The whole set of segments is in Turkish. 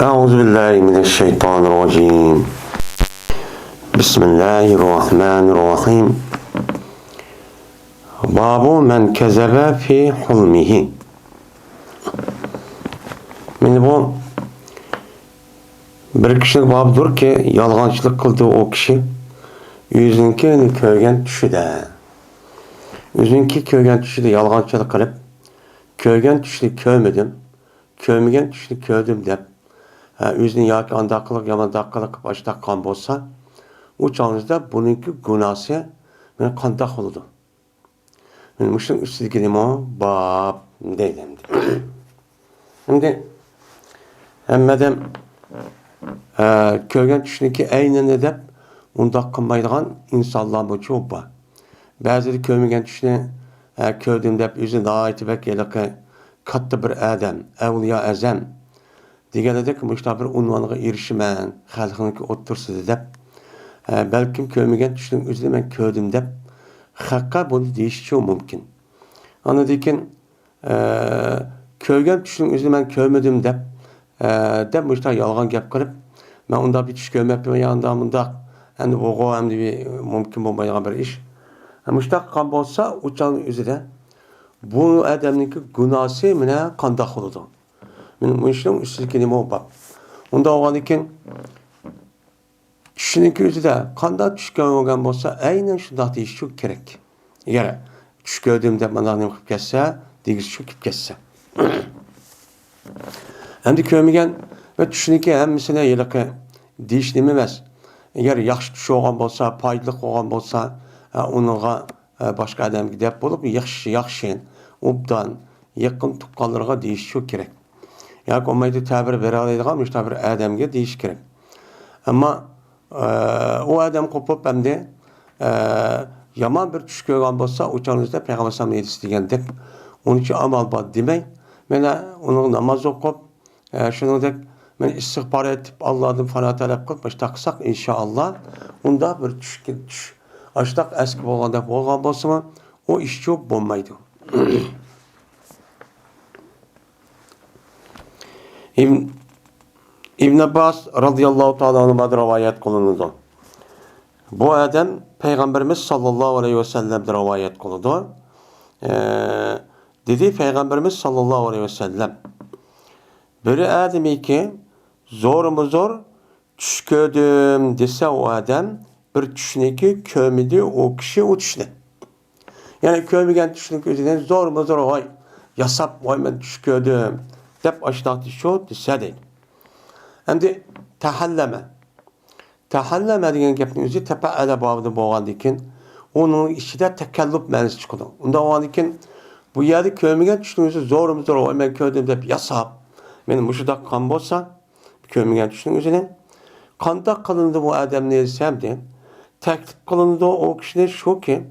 أعوذ بالله من الشيطان الرجيم. بسم الله الرحمن الرحيم. باب من كذب في حلمه. Bu bir kişilik babıdır ki yalğançılık kıldığı o kişi yüzünki köygen düşüde. Yüzünki köygen düşüde yalğançılık kılıp köygen düşüde köymedim, köymegen düşüde köydüm dep yüzünü yaki andakılık, yamandakılık başta kan bolsa o çağınızda bununki günahı kandak oldu. Müşün üstündeki demo bab deylemdi. Şimdi hemmeden köygen düşündeki aynen edip onda kılmaydıgan insanlar bu çok var. Bazıları köymegen düşüne köydüm dep yüzünü ayeti bek yelaki kattı bir adam, evliya azam deganidek müşta bir unvanıga erişimen, halkınınki otursu dep belkim köymegen düşünün özüne men köydüm dep hakka bunu değişişi mümkün. Anladıkken köygen düşünün özüne men köymedim dep müşta yalgan gap kılıp men onda bir tuş köymep yanında munda endi oğu hem de bir mümkün olmayan bir iş. Müşta kan bolsa uçağın özüne bu adamınki günahı mine kandak oldu. Müşün üstündeki o bab. Onda oğan iken düşününki özüde kandak tuş köymegen bolsa aynen şundak deyiş çok gerek. Eğer tuş köydüğümde bana ne kıp kesse, degiz çok kıp kesse. Hem de köymegen ve düşününki hem mesela yelaki deyiş dememez. Eğer yaxşı tuş olgan bolsa, paydılık olgan bolsa, onunla başka adam gidip bulup yaxşı obdan yakın tuqqanlarga deyiş çok gerek. Yani olmaydı tabir veralaydigan işte bir adamga deyiş gerek. Ama o adam kopup hem de yaman bir tuş koygan bolsa uçağınızda Peygamber sallallahu aleyhi ve sellem degandek onun için amal bad demey. Mena onun namaz okup şunudek men istiğfar etip Allah'dan fana talep kılıp işte kısak inşallah onda bir tuş açtak eski bolgan bolsa mı o iş çok bolmaydı. İbn Abbas radıyallahu ta'ala anh'a rivayet kılındı. Bu adam Peygamberimiz sallallahu aleyhi ve sellem'de rivayet kılındı. Dedi Peygamberimiz sallallahu aleyhi ve sellem bir adamı ki zor tuş köydüm dese o adam bir tüşüneki köymedi o kişi o tüşüne. Yani köymegen tüşüneki özüden zor vay yasap vay ben tuş köydüm dep aşağıdaki şu dese değil. Hem de tahalleme degan gapning o'zi tafa'ala babida bo'lgandan onun ichida takalluf ma'nosi chiqadi. Unda bo'lgandan bu yerda ko'rmagan tushning o'zi zo'r men ko'rdim deb yasab meni mushudaq qon bo'lsa ko'rmagan tushning o'zini qandoq qilindi bu odamni desam deb taklif qilindi o kishini shuki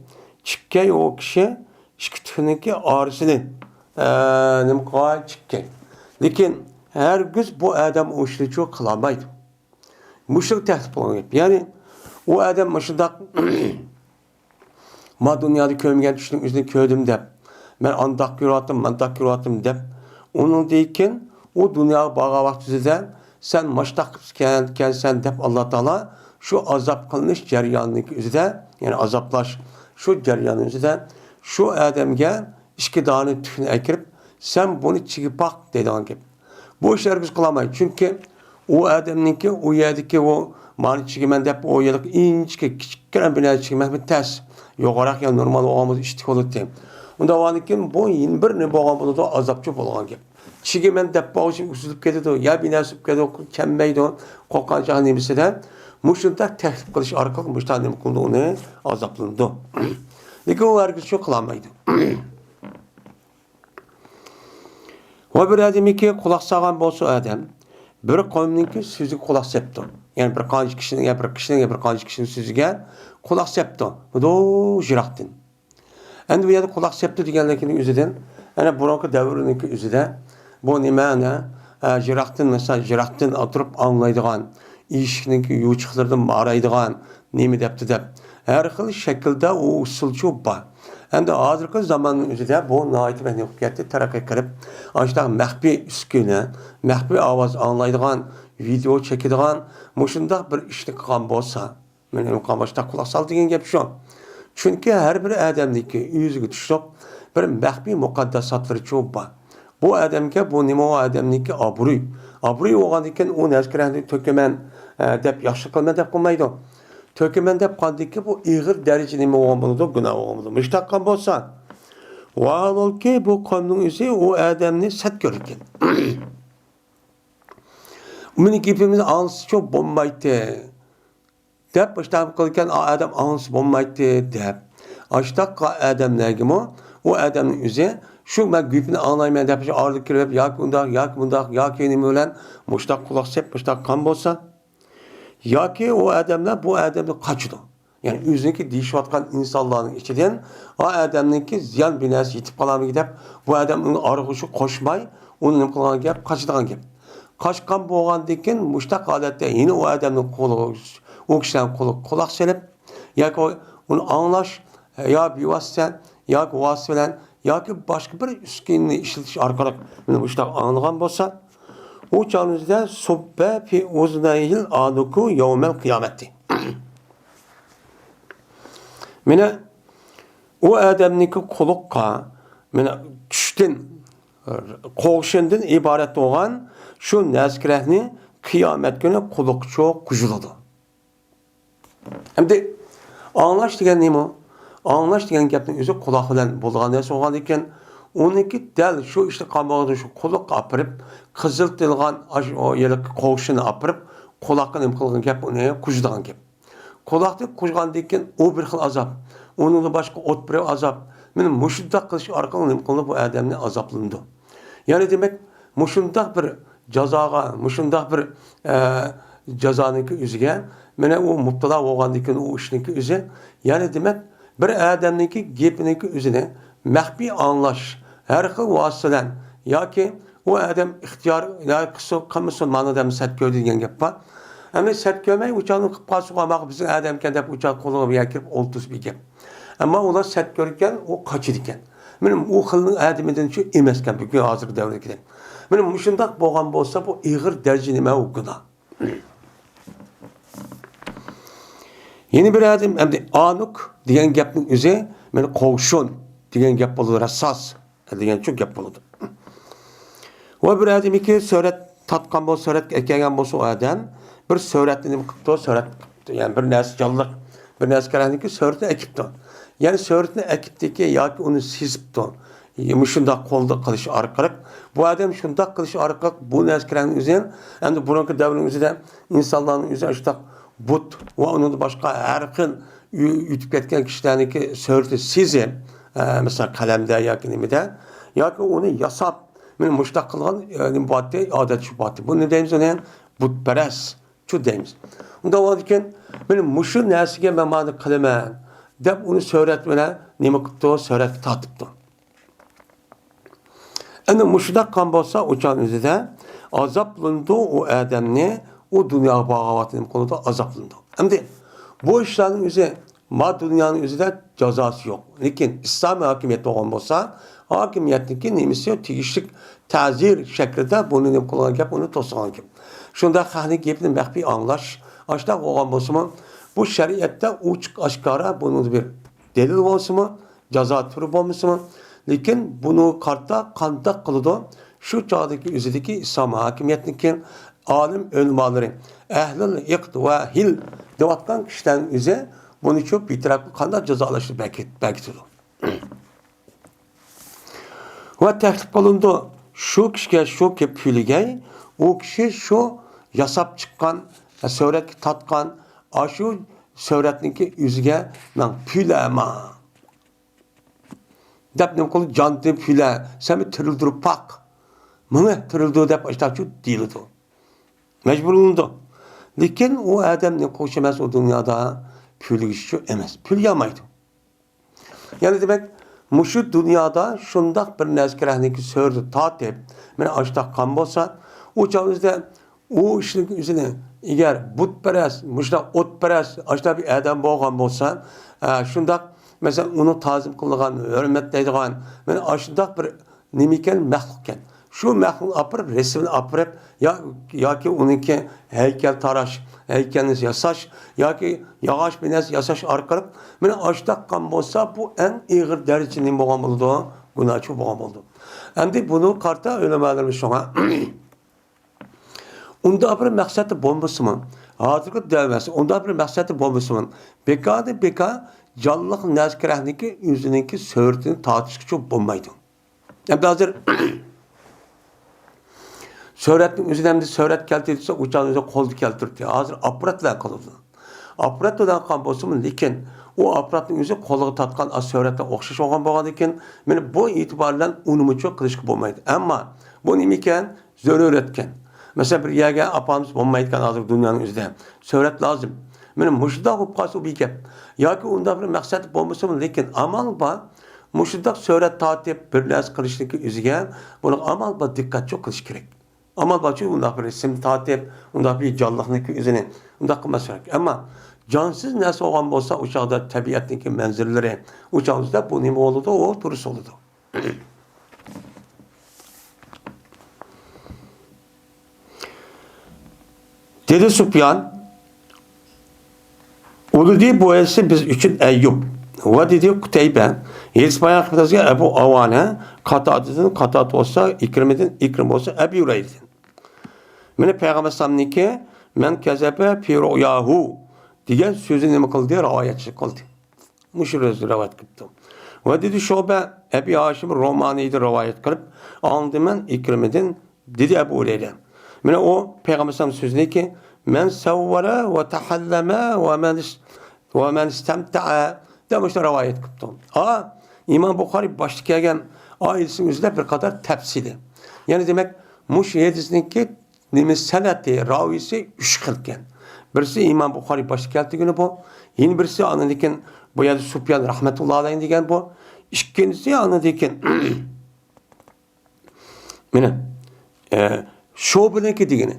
chiqqan o kishi ikki tuhniki orasini nima qilgan chiqqan. Lekin hergiz bu adam o işini çok kılamaydı. Müşrik tehdit olan gibi. Yani o adam müşrik ma dünyada köymegen düşünün üzerine köydüm dep. Ben andak yürüttüm dep. Onun deyken o dünya bağa vaktizde sen maştak sen dep Allah Teala şu azap kılınış ceryanlık üzere yani azaplaş şu ceryanın üzere şu adamga iki tane tühünü ekirip sen bunu çıkıp bak dediğin gibi. Bu işler biz kılamayız. Çünkü o adamınki o yerdeki o mani çıkımen dep o yerdeki inçki küçükken bile çıkımen bir ters. Yokarak ya normal olmaz iştik olur diyeyim. Onda vanıkin bu yeni bir ne boğan bunu da azapçı boğan gibi. Çıkımen dep bu için üstülüp gidiyor. Ya binasıp gidiyor. Kemmeydi o. Kokacağı nemisi de. Muşunda tehdit kılış arkalık muşta nemi kıldı onu azaplandı. Lekin o herkes çok kılamaydı. O bir adamı ki kulak sağan bolsa adam bir kavmninki sözü kulak septi. Yani bir kanç kişinin bir kanç kişinin sözüge kulak septi. Bu da jiraktın. Endi bu yerde kulak septi deganlikning o'zidan ana burungi davrininki o'zida bu nimani jiraktın mesela jiraktın oturib anglaydigan eshikninki yuchiqlardan maraydigan nima debdi deb har xil shaklda u usulchi bor. Endi hozirgi zamonning o'zida bu nihoyat ketdi, taraqqiy qilib, ashunday maxfiy uskuna, maxfiy ovoz anglaydigan, video chekadigan, mushundaq bir ishni qilgan bo'lsa, men qamashda quloq sol degan gap shu. Chunki har bir odamniki o'ziga tushib bir maxfiy muqaddasatlari cho'p bor. Bu odamga bu nima odamniki obro'y. Obro'y bo'lgandan keyin u naskrani to'kaman deb yaxshi qilma deb qo'ymaydi. To'kaman deb qandiki bu ig'ir darajada nima bo'ladi, gunoh bo'ladi. Mushtaqqa bo'lsa, vaolki bu qonun o'zi u odamni sat ko'rgan. Meni gapimiz ansı çok bo'lmaydi deb boshtab qilgan odam ansı bo'lmaydi deb. Ashtaqa odamlarga u odamning o'zi shu men gapini anglayman deb orda kirib yoki yoki nima bilan mushtaq quloq sep mushtaq qon bo'lsa yoki u odamlar bu odamni qochdi. Yani o'ziniki deyishayotgan insonlarning ichidan o odamniki ziyon binasi yetib qolarmi deb bu odam uni arg'ushi qo'shmay uni nima qilgan gap, qochadigan gap. Qaçqan bo'lgandan keyin mushtaq holatda yine o odamning qo'li, o kishining qo'li quloq solib yoki uni anglash yo bevosita yoki vosita bilan yoki boshqa bir uskunani ishlatish orqali buni mushtaq anglagan bo'lsa, u chog'imizda subba fi uznayil anuku yawmal qiyamati. Mana u odamniki quloqqa mana tushdan qo'shindan iborat bo'lgan şu naskrahni qiyomat kuni quloqcho qo'shiladi. Endi anglash degan nima? Anglash degan gapning o'zi quloq bilan bo'lgan narsa bo'lgan ekan, uniki dal shu ishni qamog'ida shu quloqqa apirib, qiziltilgan o yiliq qo'shini apirib, quloqqa nima qilgan gap, uni qo'shilgan gap. Quloqni qo'shgandan keyin u bir xil azob, uningga boshqa o't bir azob. Meni mushundaq qilish orqali nima qilib bu odamni azoblandi. Ya'ni demak, mushundaq bir jazoga, mushundaq bir jazoniki o'ziga, mana u mubtalo bo'lgandan keyin u ishniki o'zi, ya'ni demak, bir odamniki gapiniki o'zini maxfiy anglash, har xil vositadan yoki u odam ixtiyor yoki qilmasin ma'noda sat ko'rdi degan gap bor. Ama sat ko'rmay uchani qilib qolsa, bizning odamkan deb uchaq qo'liga kirib o'ltirib bir gap. Ammo ular sat ko'rgan, u qochidi ekan. Mening u xilning odamidan shu emas ekan bugun hozirgi davrda. Mana mushundaq bo'lgan bo'lsa, bu ig'ir darajada nima u gunoh. Yeni bir adam, endi anuk degan gapning o'zi, mana qo'shun degan gap bo'ladi, rassos degan shu gap bo'ladi. Va bir odamiki surat tatgan bo'lsa, surat kelgan bo'lsa, o odam bir suratni nima qilibdi, surat qilibdi. Ya'ni bir narsa jonliq, bir narsa qarandiki, suratni ekibdi. Ya'ni suratni ekibdiki yoki uni sezibdi. Shundoq qo'lda qilish orqali bu odam shundoq qilish orqali bu narsalarni o'zi endi burungi davrning o'zida insonlarning o'zi shundoq but va undan boshqa har xil yutib ketgan kishilarniki surati sezib, masalan qalamda yoki nimada yoki uni yasab men mushtaq qilgan nimati odat shu boti. Buni deymiz uni butparast shu deymiz. Unda o'zikin men mushu narsaga men ma'no qilaman deb uni surat bilan nima qildi, surat tatibdi. Endi mushundaq qilgan bo'lsa, o'shan o'zida azoblandi u odamni, u dunyo bag'avatini qo'lida azoblandi. Endi bu ishlarning o'zi ma dunyoning o'zida jazosi yo'q. Lekin islom hokimiyati bo'lgan bo'lsa, hokimiyatniki nimasi tegishli ta'zir shaklida buni nima qilgan gap, uni to'sgan gap. Shunda xalqning gapini maxfiy anglash, ashunday bo'lgan bo'lsa-mu, bu shariatda ochiq oshkora bunun bir delil bo'lsa-mu, jazo turi bo'lmasa-mu, lekin buni qarta qanday qiladi? Shu chog'dagi o'zidagi islom hokimiyatniki olim ulamolar, ahlul iqd va hil deyotgan kishilarning o'zi buni ko'p bitirib qanday jazolashni bekitadi. Va taklif qilindi shu kishiga shu puliga u kishi shu yasab chiqqan suratga tatgan shu suratniki o'ziga men pulama deb nima qilib jonti pula seni tirildirib paq meni tirildi deb aytadi deyildi. Majbur bo'ldi. Lekin u odamning qo'shimas u dunyoda pulgishi emas. Pul yamaydi. Ya'ni demak, mushu dunyoda shundoq bir narsalarniki so'rdi tatib, meni ashtaqan bo'lsa, u chog'ingizda u ishning o'zini agar butparast, mushta o'tparast, ashta bir odam bo'lgan bo'lsa, shundoq mesela onu tazim kılgan, hürmetleydigan, yani aşındak bir nemiken mahlukken. Şu mahluk apırıp, resmini apırıp, ya ki onunki heykel taraş, heykelini yasaş, ya ki yağaç binesi yasaş arkarıp, yani aşındak kan olsa bu en iğir derecinin boğam oldu, günahçı boğam oldu. Hem de bunu karta öyle malırmış ona. Onda bir maksatı bombası mı? Hazırlık devmesi. Onda bir maksatı bombası mı? Beka canlılık nezkirahniki yüzününki söğürtünü tartışık çok bombaydı. Hem de hazır söğretin yüzünden de söğret keltirdiyse uçağın yüzüne kol keltirdi. Hazır aparatla kalırdı. Aparatla kan bolsa mı? Lekin o aparatın yüzü kolu tatkan az söğretle okşaş olgan boğan ekan. Yani bu itibarla unumu çok kılışkı bolmaydı. Ama bu nimiken zörüretken. Mesela bir yerge apamız olmaydıkan hazır dünyanın yüzüde. Söhret lazım. Benim muşda olup kalsa bir gep. Ya ki onda bir maksat bulması mı? Lekin amal ba muşda söhret tatip birleş kılışlıkı yüzüge bunu amal ba dikkat çok kılış gerek. Amal ba çünkü onda bir isim tatip, onda bir canlılık yüzüne onda kılması gerek. Ama cansız nasıl olan olsa uçağda tabiattaki menzilleri uçağımızda bu nime oldu o turist oldu. Dedi Süfyan, ulu diye bu elsi biz için Eyyub. Ve dedi Kuteybe, Yelspaya kıtazıya Ebu Avane, katat olsa, ikrim olsa Ebu Yüreydin. Mene Peygamber Sam'niki, men kezebe piroyahu diyen sözü nemi kıldı, rivayetçi kıldı. Müşürüz rivayet kıldı. Ve dedi Şobe, Ebu Haşim Romani'ydi rivayet kılıp, andı men ikrimedin, dedi Ebu Hureyre. Mene o Peygamber Sam'ın sözü ki, men sevvara ve tehalleme ve men istemta'a demişler rivayet kıldı. İmam Bukhari başlık gelgen ailesinin yüzünde bir kadar tepsili. Yani demek muş yedisindeki seneti ravisi üç kılken. Birisi İmam Bukhari başlık geldi günü bu. Yeni birisi anıdikin bu yedi Süfyan rahmetullahi aleyhi diyen bu. İkincisi anıdikin Şobe'deki digini.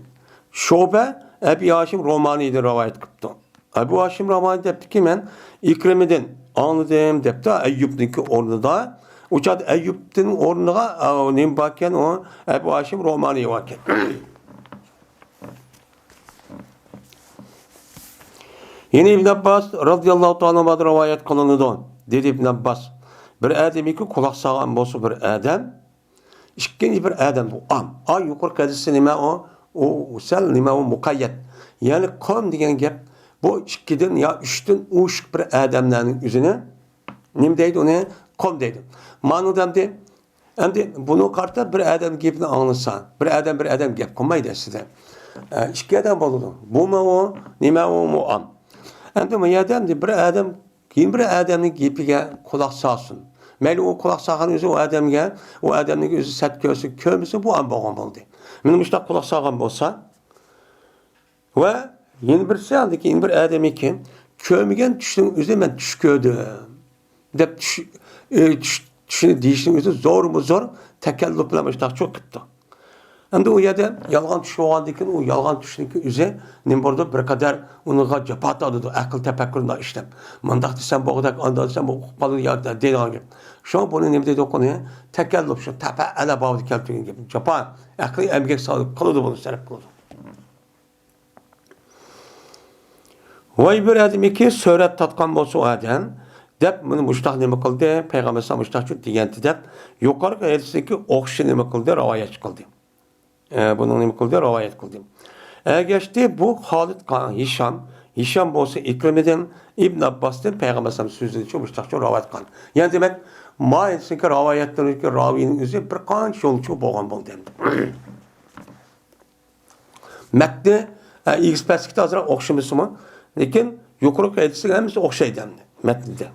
Şobe Ebu Haşim Romani'de rivayet kıldı. Ebu Haşim Romani depti ki men İkrim'den anladım depti Eyyub'daki ornada. Uçad Eyyub'din ornuna neyim bakken o Ebu Haşim Romani'ye bakken. Yine İbn Abbas radıyallahu ta'ala rivayet kılındı. Dedi İbn Abbas bir adem ki kulak sağan bolsa bir adem İkinci bir adam bu am. Yukarı kadisi nime o sel nime o mukayyet. Yani kom diyen gap bu ikiden ya üçten uç bir adamların yüzüne nim deydi onu kom deydi. Manu demdi. Hem de bunu karta bir adam gapini anlasan. Bir adam gap komaydı size. İki adam buldu. Bu mu o nime o mu am. Hem de ya demdi bir adam kim bir adamın gapige kulak salsın. Meyli o kulak sağan özü o adamın özü set görsün, kömüsü bu an boğan oldu. Benim işte kulak sağan olsa ve yeni bir şey aldı ki yeni bir adamı ki kömügen düştüğün özü ben düş gördüm. Dep düşünü değiştiğin özü zor mu zor tekellüplamışlar çok kıttı. Hem de o yerde yalgan düşüyorken o yalgan düştüğün özü nem burada bir kadar onu cepat adı akıl tefekküründe işlem. Mandak desem bu kadar anda desem bu balı yağda değil. Şu an bunu ne dedi o konuya tekellüp şu tepe ele bağlı keltüğün gibi. Cepat aklı emgek sağlık kılıdı bunu serap kılıdı. Vay bir adam ki söhret tatkan bolsa o adam dep bunu muştah neme kıldı Peygamber sallallahu aleyhi ve sellem degenti dep yukarı elçisindeki okşu neme kıldı rivayet kıldı. Bunun neme kıldı rivayet kıldı. Geçti bu Halid kan Hişam bolsa İkrim'den İbn Abbas'tan Peygamber sallallahu aleyhi ve sellem sözü muştah rivayet kan. Yani demek ma elçisindeki rivayetlerin ravinin özü bir kanç yolcu boğan boldu. Metni ilk perspektif azra okşaması mı? Lekin yukarı elçisi hemisi okşaydı metnide.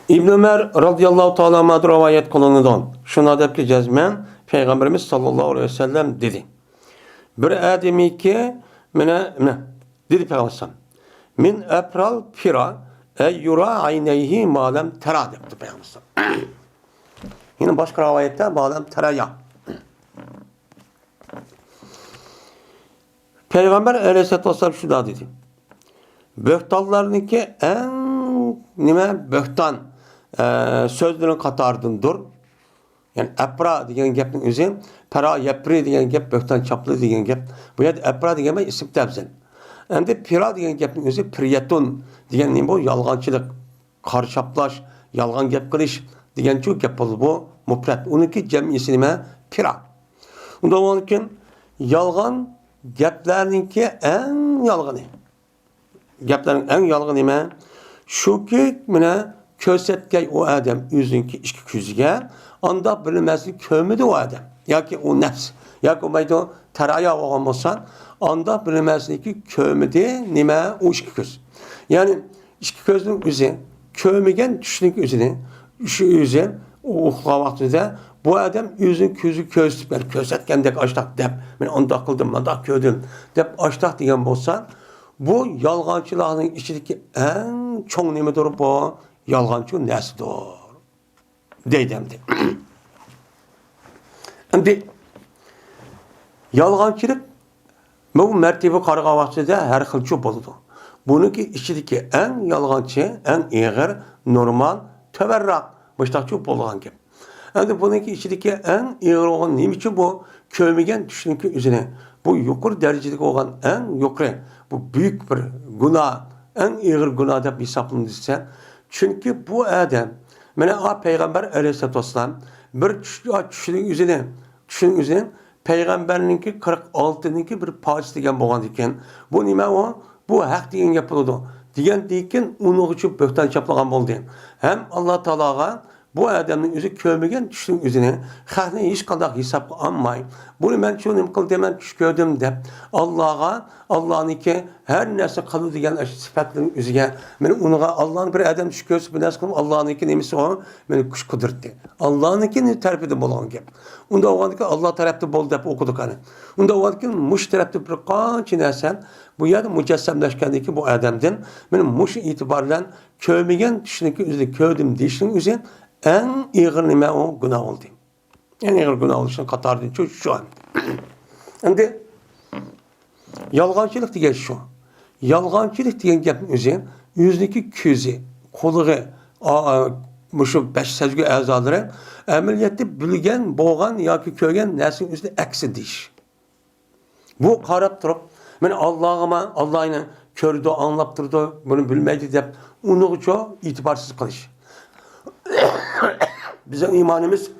İbn Ömer radıyallahu ta'ala anhu rivayet kılınıdan. Şuna dep ki cezmen Peygamberimiz sallallahu aleyhi ve sellem dedi. Bir ademi ki dedi Peygamber min epral pira yura ayneyhi malem tera dedi Peygamber. Yine başka rivayette malem teraya. Peygamber aleyhissalatu vesselam şuna dedi. Böhtanlarınki en böhtan sözlerin katardındır. Yani epra degan gapning o'zi, para yapri degan gap, böhtan chapli degan gap. Bu yerda epra degan ism tabzil. Endi pira degan gapning o'zi priyatun degan nima bu? Yolg'onchilik, qarchaplash, yolg'on gap qilish degan shu gap bo'ldi bu mufrat. Uniki jamisi nima? Pira. Undan keyin yolg'on gaplarninki eng yolg'oni. Gaplarning eng yolg'oni nima? Shuki mana ko'rsatgan o odam o'ziniki ichki ko'ziga anda bilmaslik ko'midi o odam yoki o nafs yoki mayda taraya olgan bo'lsa anda bilmasliki ko'midi nima o ichki ko'z. Ya'ni ichki ko'zning o'zi ko'migan tushning o'zini shu o'zi uxlagan vaqtida bu odam o'zining ko'zi ko'rsatgandek ashtaq deb men unda qildim, bunda ko'rdim deb ashtaq degan bo'lsa bu yolg'onchilarning ichidagi eng cho'ng nimadir bu? Yolg'onchi narsadir deydi endi. Endi yolg'onchilik bu martaba qaragan vaqtida har xilcha bo'ladi. Buniki ichidagi eng yolg'onchi, eng ig'ir, normal, tavarraq boshqacha bo'lgan gap. Endi buniki ichidagi eng ig'ir bo'lgan nima uchun bu? Ko'migan tushniki o'zini bu yuqori darajadagi bo'lgan eng yuqori bu büyük bir günah, en ağır günah deb hisoblansa, chunki bu odam mana Peygamber aleyhissalatu vesselam bir tushning o'zini payg'ambarninki 46ninki bir poch degan bo'lgan ekan. Bu nima o? Bu haq degan gap bo'ladi. Degandan uni uchun bo'xton chaplagan bo'ldi. Ham Alloh taologa bu odamning o'zi ko'rmagan tushning o'zini haqni hech qanday hisobga olmay, buni men shu nima qildim, men tush ko'rdim deb Allohga, Allohniki har narsa qiladi degan sifatning o'ziga men unga Allohning bir odam tush ko'rsa bu narsa qilib Allohniki nimasi o? Meni kuch qudratdi. Allohniki tarafida bo'lgan gap. Unda o'g'andiki Alloh tarafida bo'ldi deb o'qidik ana. Unda o'g'andiki mush tarafda bir qancha narsa bu yerda mujassamlashgandiki bu odamdan men mush e'tibor bilan ko'rmagan tushniki o'zini ko'rdim deyishning o'zi en ağır nima o? Günah oldu. En ağır günah oluşun katardı şu an. Endi yolg'onchilik degan şu. Yolg'onchilik degan gapning o'zi o'ziniki ko'zi, qo'lig'i, mushu 5 sezgi a'zolari amaliyotda bilgan, bo'lgan yoki ko'rgan narsaning o'zida aksi deyish. Bu qarab turib, men Allohni ko'rdi, anglab turdi, buni bilmaydi deb uni uchun e'tiborsiz qilish. Bizim imanımız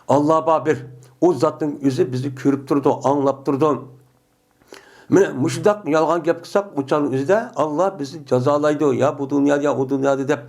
Allah'a bir o zatın özü bizi körüp durdu, anlap durdu. Mene müşdak yalgan gap kısak uçanın özü de Allah bizi cezalaydı. Ya bu dünyada ya o dünyada dep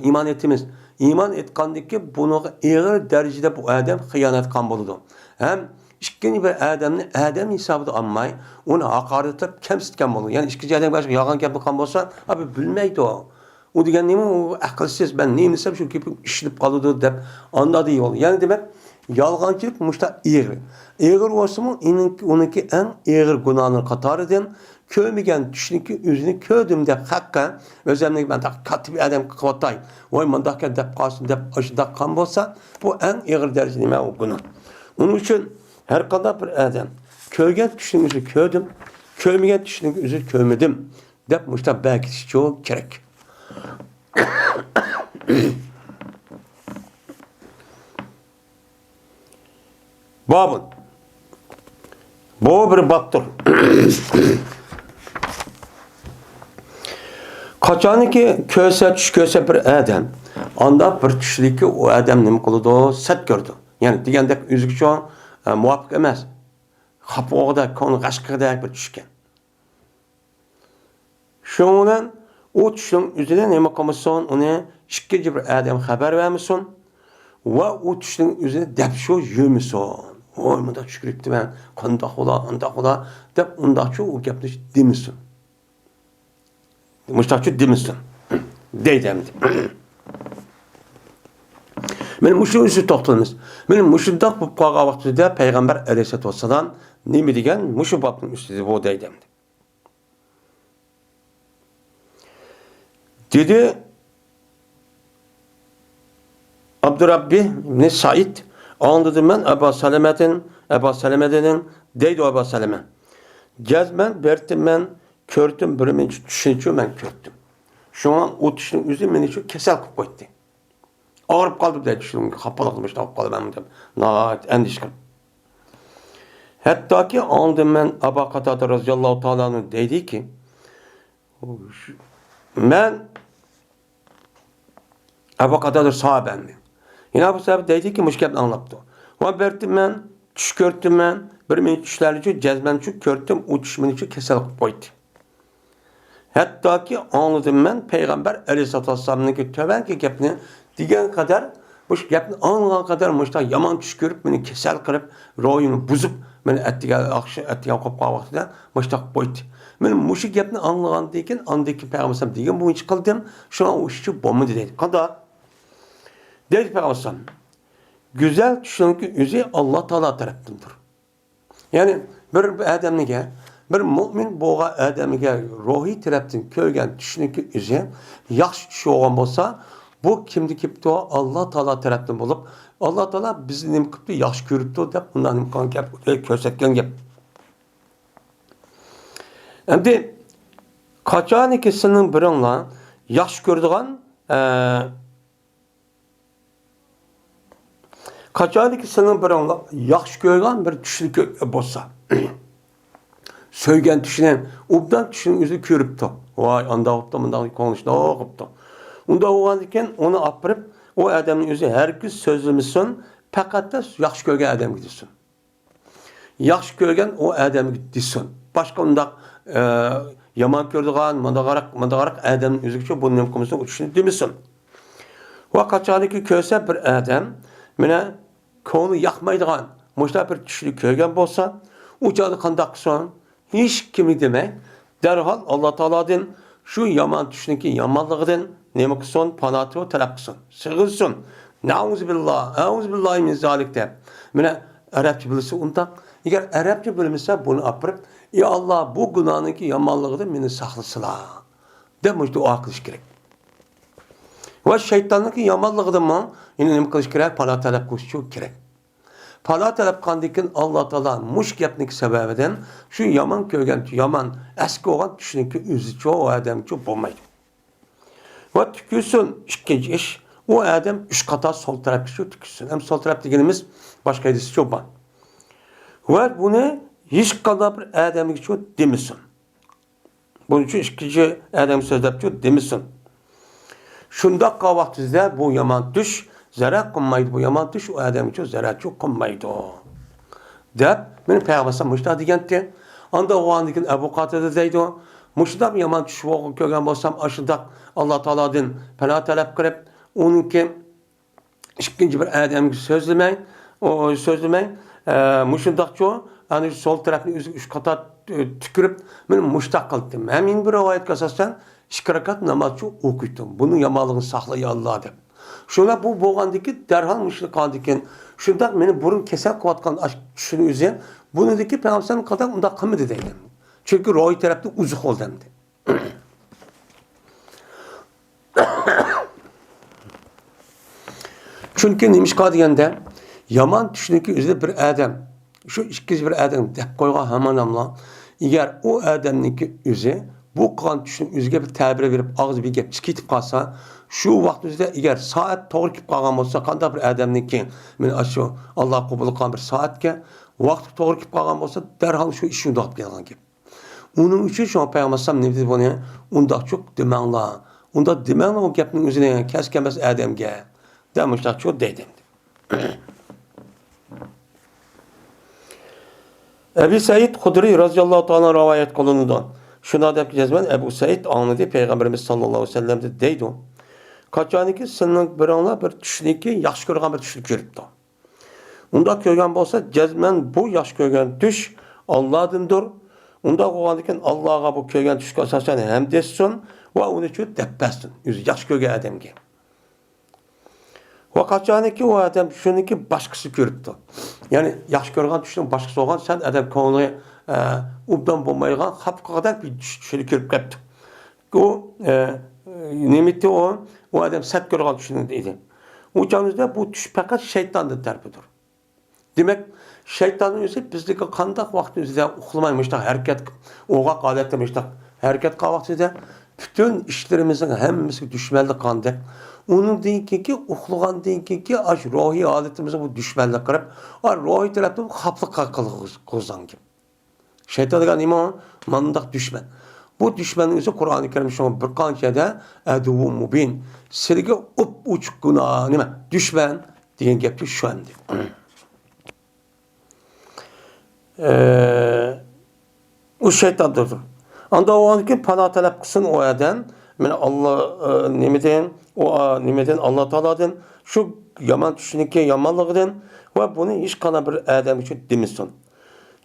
iman etimiz. İman etkandaki bunu ağır derecede bu adam hıyanet kan buludu. Hem İkinci bir Adem hesabı da anmay, onu hakaret edip kemsitken buludu. Yani ikinci adam başka yalgan gap kan bolsa, abi bilmeydi o. O degan nima? O aqlsiz, ben neyim desem şu gapim işlip qaladı deb anladı yol. Yani demek yolg'onchilik mushta ig'ir. Ig'ir bo'lsa-mu, uniki eng ig'ir gunohning qatoridan ko'rmagan tushniki o'zini ko'rdim deb haqqa o'zimni men katib odam qilyotay. Voy mundaqqa deb qolsin deb ashda qon bo'lsa, bu eng ig'ir darajada nima u gunoh. Uning uchun har qanday bir odam ko'rgan tushning o'zini ko'rdim, ko'rmagan tushning o'zini ko'rmadim deb mushta baqitish çok kerak. Babın. Bu bir baptır. Qachoniki ko'rsa bir odam, anda bir tushlikka o odam nima qiladi? Sat ko'rdi. Ya'ni degandek o'ziga muvofiq emas. Xapoqda, ko'ngli g'ashqida bir tushgan. Shundan o tushning o'zida nima qilmasin, uni ikkinchi bir odam xabar bermasin va o tushning o'zini deb shu yurmasin. Oy, bunda tush kiribdi men, qandoq bo'la deb undaqcha o gapni demisin. Mustaqil demisin. Deydi endi. Men mushu o'zi to'xtalamiz. Men mushundaq bo'lib qolgan vaqtida payg'ambar alayhisolatu vassalam nima degan? Mushu bobning ustida bu deydi endi. Dedi Abdurrabbi ibn Said anladım ben Ebu Seleme'nin deydi o basalama. Cezmen bertim ben körtüm bir men düşünçü ben körtüm. Şu an o düşünün üzü meni şu kesel kıp koydu. Ağırıp kaldı diye düşündüm. Kapalı kılmış da kaldı ben dedim. Naat endişkin. Hatta ki andım ben Ebu Katade radıyallahu ta'ala'nın dedi ki ben Ebu Katade sahabemdi. Yine bu sahabe dedi ki müşkebni anlattı. Ve bertim ben tuş körtüm ben bir men düşlerci cezmen şu körtüm o düşmeni şu kesel kıp koydu. Hatta ki anladım ben Peygamber Aleyhisselatü Vesselam'ın tövenki gepini digen kadar bu gepni anlayan kadar muşta yaman tuş görüp beni kesel kırıp royunu buzup beni ettigen kopka vaktida muşta koydu. Ben muşu gepni anlayan deyken andaki Peygamber digen bu iş kıldım. Şu an o işçi bomba dedi. Kadar dedi Peygamber güzel düşünün ki yüzü Allah Teala tarafındır. Yani bir adamlığa bir mümin boğa adamıga ruhi tarafdan ko'rgan tushuniki o'zi yaxshi tush olgan bo'lsa, bu kimni kipti Alloh taolo tarafdan bo'lib, Alloh taolo bizni nima qilibdi, yaxshi ko'ribdi deb undan imkon gap ko'rsatgan gap. Endi qachoniki sizning biringlar yaxshi ko'radigan qachoniki sizning biringlar yaxshi ko'rgan bir tushlik bo'lsa söygen düşünen, obdan düşünen yüzü körüptü. Vay, anda opta, bundan konuştu, opta. Onda oğlan iken onu apırıp, o adamın yüzü her gün sözlümüsün, fakat da yaxşı görgen adam gidiyorsun. Yaxşı görgen o adam gidiyorsun. Başka onda yaman gördüğün, mandagarak adamın yüzü geçiyor, bunun nemkomusun uçuşunu demişsin. O kaçalıki köse bir adam, mene konu yakmaydıgan, muşta bir düşülü görgen bolsa, uçadı kandaksın, hiç kimi demek, derhal Allah Teala'dan şu yaman düşüneki yamanlığından neme kılsın, panatı talep kılsın, sığınsın. Nauzubillahi min zalik de. Mene Arapça bilirse ondan, eğer Arapça bilirse bunu apırıp, ya Allah bu günahınki yamanlığından beni saklısıla. Demiş dua kılış gerek. Ve şeytanınki yamanlığından mı, yine neme kılış gerek, panatı talep kılış çok gerek. Para talep kandikin Allah Teala muş gepnik sebebiden şu yaman kögen yaman eski olan düşününki üzü çoğu adam çok bulmaydı. Ve tükürsün ikinci iş o adam üç kata sol tarafı şu tükürsün. Hem sol taraf dediğimiz başka edisi çok var. Ve bunu hiç kadar bir adamı çok demişsin. Bunun için ikinci adam sözler çok demişsin. Şunda kavaktizde bu yaman düş zarar konmaydı bu yaman düş o adam için zarar çok konmaydı. Dep benim peygamberim müştah diyendi. Anda o andikin Ebu Katade deydi. Müştah yaman düş o kögen bolsam aşıda Allah Teala'dan pena talep kırıp onunki ikinci bir adam sözlemeyin. O sözlemeyin. Müştah çoğu yani sol tarafını üç kata tükürüp benim müştah kıldım. Hemen bir rivayet kasasan şikarakat namazı okuytum. Bunun yamalığını saklaya Allah dep. Şuna bu boğandaki derhal müşrik kaldıkken şundan beni burun keser kuvatkan şunu üzen bunundaki peygamberin kadar onda kımıdı değilim. Çünkü ruhi tarafta uzak ol demdi. Çünkü neymiş kadiyende yaman düşündüğü üzere bir adam şu ikiz bir adam dep koyga hemen amla eğer o adamniki üzere bu kan düşün üzge bir tabir verip ağız bir gep çıkıp kalsa şu vaktimizde eğer saat doğru kip kalgan olsa kanda bir adamniki men aşu Allah kabul kılan bir saatke vakti doğru kip kalgan olsa derhal şu işi undaq gelgan gep. Onun için şu Peygamber ne dedi bunu? Undaq çok demenla. Unda demenla o gepnin üzerine keskemez adamge. Demişler çok dedim. Ebu Said Hudri radıyallahu ta'ala rivayet kılındı. Şuna dep cezmen Ebu Said anladı Peygamberimiz sallallahu aleyhi ve sellem de deydi. Kaçaniki senin biranla bir düşünüki yaxşı görgen bir düşünük görüptü. Unda görgen bolsa cezmen bu yaxşı görgen düş Allah'dındır. Unda qoğandiken Allah'a bu görgen düşük asasen hem desin ve onu için deppesin. Yüzü yaxşı görgen adamge. Ve kaçaniki o adam düşünüki başkası görüptü. Yani yaxşı görgen düşünük başkası olgan sen adam konu ubdan bulmayılan hapka kadar bir düşünük görüp kaptı. O nimeti o adam sert görgen düşünük dedi. O canınızda bu düş fakat şeytanın tarafıdır. Demek şeytanın özü bizdeki kandak vaktimizde uxlamaymıştık, hareket oğak adetlemiştik. Hareket vaktimizde bütün işlerimizin hemmisi düşmanlık kandı. Onun deyinki uxlagan deyinki aş ruhi adetimize bu düşmanlık kırıp, ruhi taraftan haplık kılgan gibi. Şeytan degan iman mandak düşman. Bu düşmanın özü Kur'an-ı Kerim şu bir qanchada aduvu mubin. Sizga uç günah nima? Düşman degan gapni şu andi. O şeytandır. Anda o anki pana talep kısın o adam. Men Allah nimeden Allah Teala'dan şu yaman düşünüke yamanlığından ve bunu hiç kana bir adam için demesin.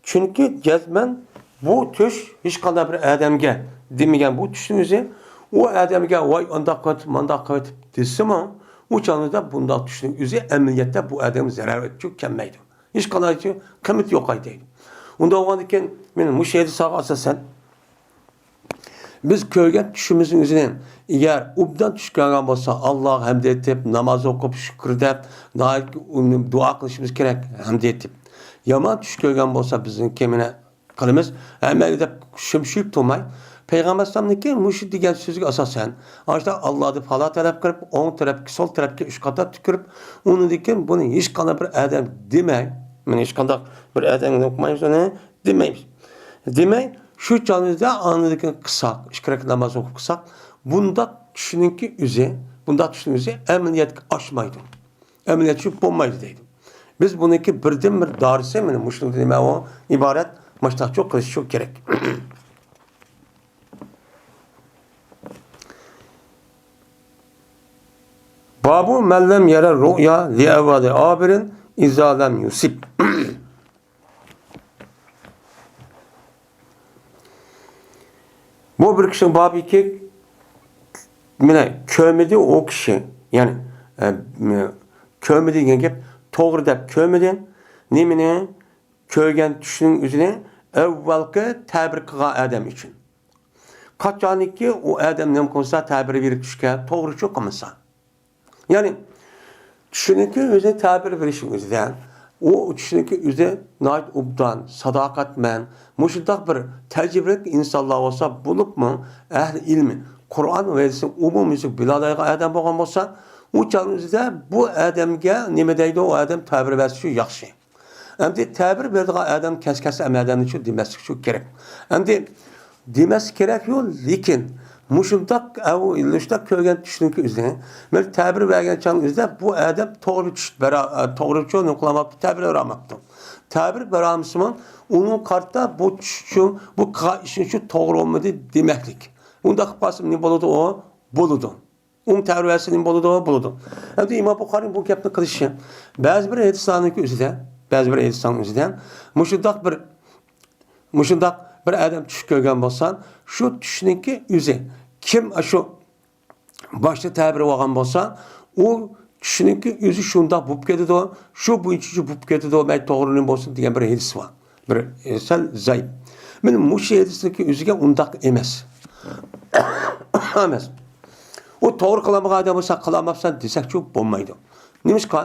Çünkü cezmen bu tuş hiç kana bir adamga demigen bu düşünüzü o adamga vay anda kıvat desin ama o canlıda bunda düşünüzü emniyette bu adam zarar edecek kemmeydi. Hiç kana için kıymet yok aydı. Onda o iken benim bu şeyde sağa asasen biz köygen düşümüzün üzerinden eğer ubdan düşkenen olsa Allah hamd etip namaz okup şükür edip dua kılışımız gerek hamd etip yaman düşkenen olsa bizim kemine kılımız hemen edip şımşıyıp durmay Peygamber sallallahu muşid degan sözge asasen işte Allah'ı falan taraf kırıp on taraf sol tarafga üç kata tükürüp onu diken bunu hiç kana bir adam demey. Men hiç kana bir adam okumayız onu demeymiz. Demek şu canlıda anladıkın kısak, işkirak namaz okup kısak, bunda düşününki üze, emniyet aşmaydı. Emniyet şu bulmaydı deydim. Biz bununki birden bir darısı mı? Muşluk dediğime o ibaret, maçta çok kılıç çok gerek. Babu mellem yere ru'ya li evvadi abirin izalem yusib. Bu bir kişinin babı ki kömedi o kişi yani kömedi degan gap to'g'ri deb kömedin nimani ko'rgan tushning o'zini avvalgi ta'bir qilgan odam uchun qachoniki u odam nima qilsa ta'bir berib tushga to'g'ri cho'qimasa ya'ni tushniki o'zi ta'bir berishning o'zidan o tushunki o'zi nayt ubdan sadoqatman mushundaq bir tajribelik insonlar bo'lsa bo'libmi ahli ilmi Qur'on va umumiy biladayga odam bo'lgan bo'lsa u chog'imizda bu odamga nima deydi u odam ta'bir bersa shu yaxshi endi ta'bir beradigan odam kaskas amaldan shu demaslik shu kerak endi demas kerak yo'q lekin mushundaq ilishda ko'rgan tushunki o'zini men ta'bir bergan chog'imizda bu odam to'g'ri tush to'g'ri cho'ni qilmabdi ta'bir beramabdi ta'bir beramsman onun kartta bu tushun bu işin şu to'g'ri olmadı demaklik unda qilib ne bo'ladi o bo'ladi ta'birasi ne bo'ladi o bo'ladi endi imom Buxoriy bu gapni qilishi ba'zi bir hadislarniki o'zidan mushundaq bir adam tush ko'rgan bo'lsan shu tushniki o'zi kim shu boshda ta'bir olgan bo'lsa u tushniki o'zi shundoq bo'lib ketadi shu bo'yicha bo'lib ketadi may to'g'ri bo'lsin degan bir hadis bor bir sal zayb men mush hadisniki o'ziga undaq emas emas o to'g'ri qilamagan odam bo'lsa qilamabsan desak çok bo'lmaydi nimishqa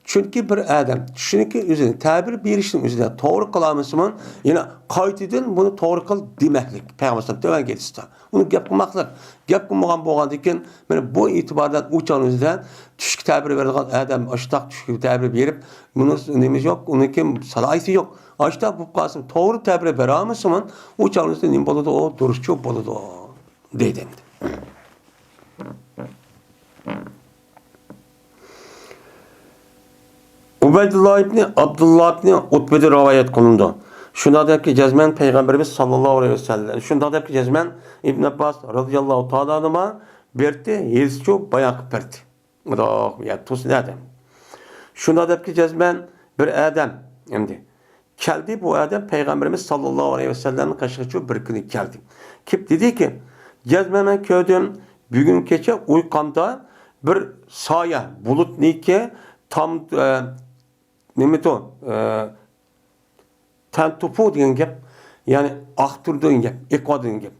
çünkü bir adam tushunki o'zini ta'bir berishning o'zida to'g'ri qilamizmi yana qaytadan buni to'g'ri qil demaklik payg'ambar to'g'ri ketishdi uni gap qilmoqlik gap qilmagan bo'lgandan keyin mana bu e'tibordan uçan o'zidan tushga ta'bir beradigan odam ashtaq tushga ta'bir berib buni nima yo'q uniki salohiyati yo'q ashtaq bo'lib qolsin to'g'ri ta'bir beramizmi uçan o'zida nima bo'ladi o durustcha bo'ladi deydi endi Ubeydullah ibn Abdullah ibn Utbe'de rivayet kılındı. Şunda ki cezmen Peygamberimiz sallallahu aleyhi ve sellem. Şunda ki cezmen İbn Abbas radıyallahu ta'ala anhuma berti hizçu bayak berti. Bu da ya tus ne adam. Şunda ki cezmen bir adam şimdi. Geldi bu adam Peygamberimiz sallallahu aleyhi ve sellem'in kaşıkçı bir günü geldi. Kip dedi ki cezmeme köydüm bugün gece uykamda bir saya bulut nike tam Mehmet o tentupu degan gap yani aqtur degan gap ekva degan gap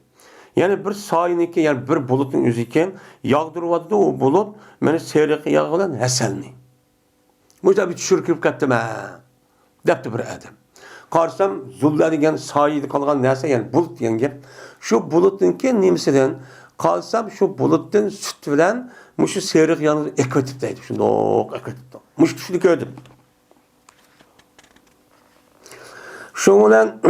yani bir sayiniki yani bir bulutun o'zi ekan yog'diryapti o bulut meni seriq yog'i bilan hasalni muja bir tushirib ketdim depti bir adam. Qarsam zullar degan soyida qolgan narsa, ya'ni bulut degan gap. Shu bulutninki nimasidan qalsam shu bulutdan sut bilan mushu seriq yonida ekotib deydi. Shundoq ekotib. Mush tushni ko'rdim. Shu bilan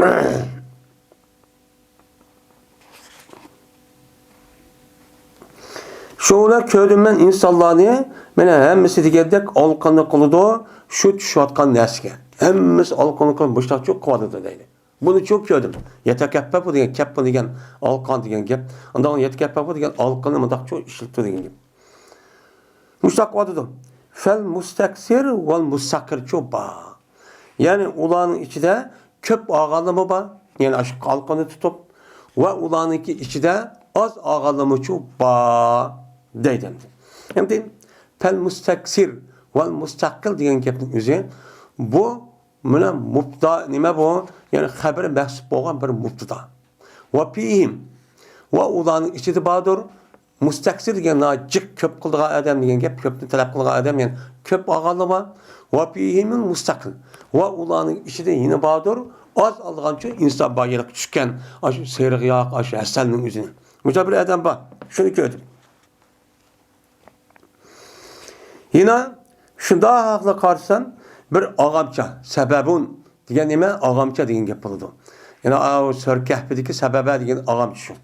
Şo'lar ko'rdim men insonlarni, mana hammasi degandek olqonni qiladi, shu tushayotgan narsaga. Hammasi olqonni qilib boshqa qo'yadi deydi. Buni çok ko'rdim. Yetakappa degan kappa degan olqon degan gap. Unda yetakappa degan olqonni mundaq çok ishlatdi degan gap. Mustaq qo'yadi. Fal mustaksir val mustaqir cho'ba. Ya'ni ularning ichida ko'p og'alimi bor. Ya'ni shu olqonni tutib va ularningki ichida az og'alimi cho'ba deydi. Endi fal mustaksir val mustaqil degan gapning o'zi bu mana mubtada nima bu? Yani xabar mahsub bo'lgan bir mubtada. Va fihim va ularning ichida bordir mustaksir degan jiq ko'p qildigan odam degan gap, ko'pni talab qilgan odam, ya'ni ko'p og'alima va fihim mustaqil. Va ularning ichida yana bordir az olgancha inson boylik tushgan, shu seriq yoq, shu hasalning o'zini. Mucha bir odam bor. Shuni ko'rdim. Yana shunda haqli qarsan bir ağamça, sebebun degan nima? Ağamça degan gap bo'ladi. Yani o Sörkahbidagi sababi degan ağamça shu.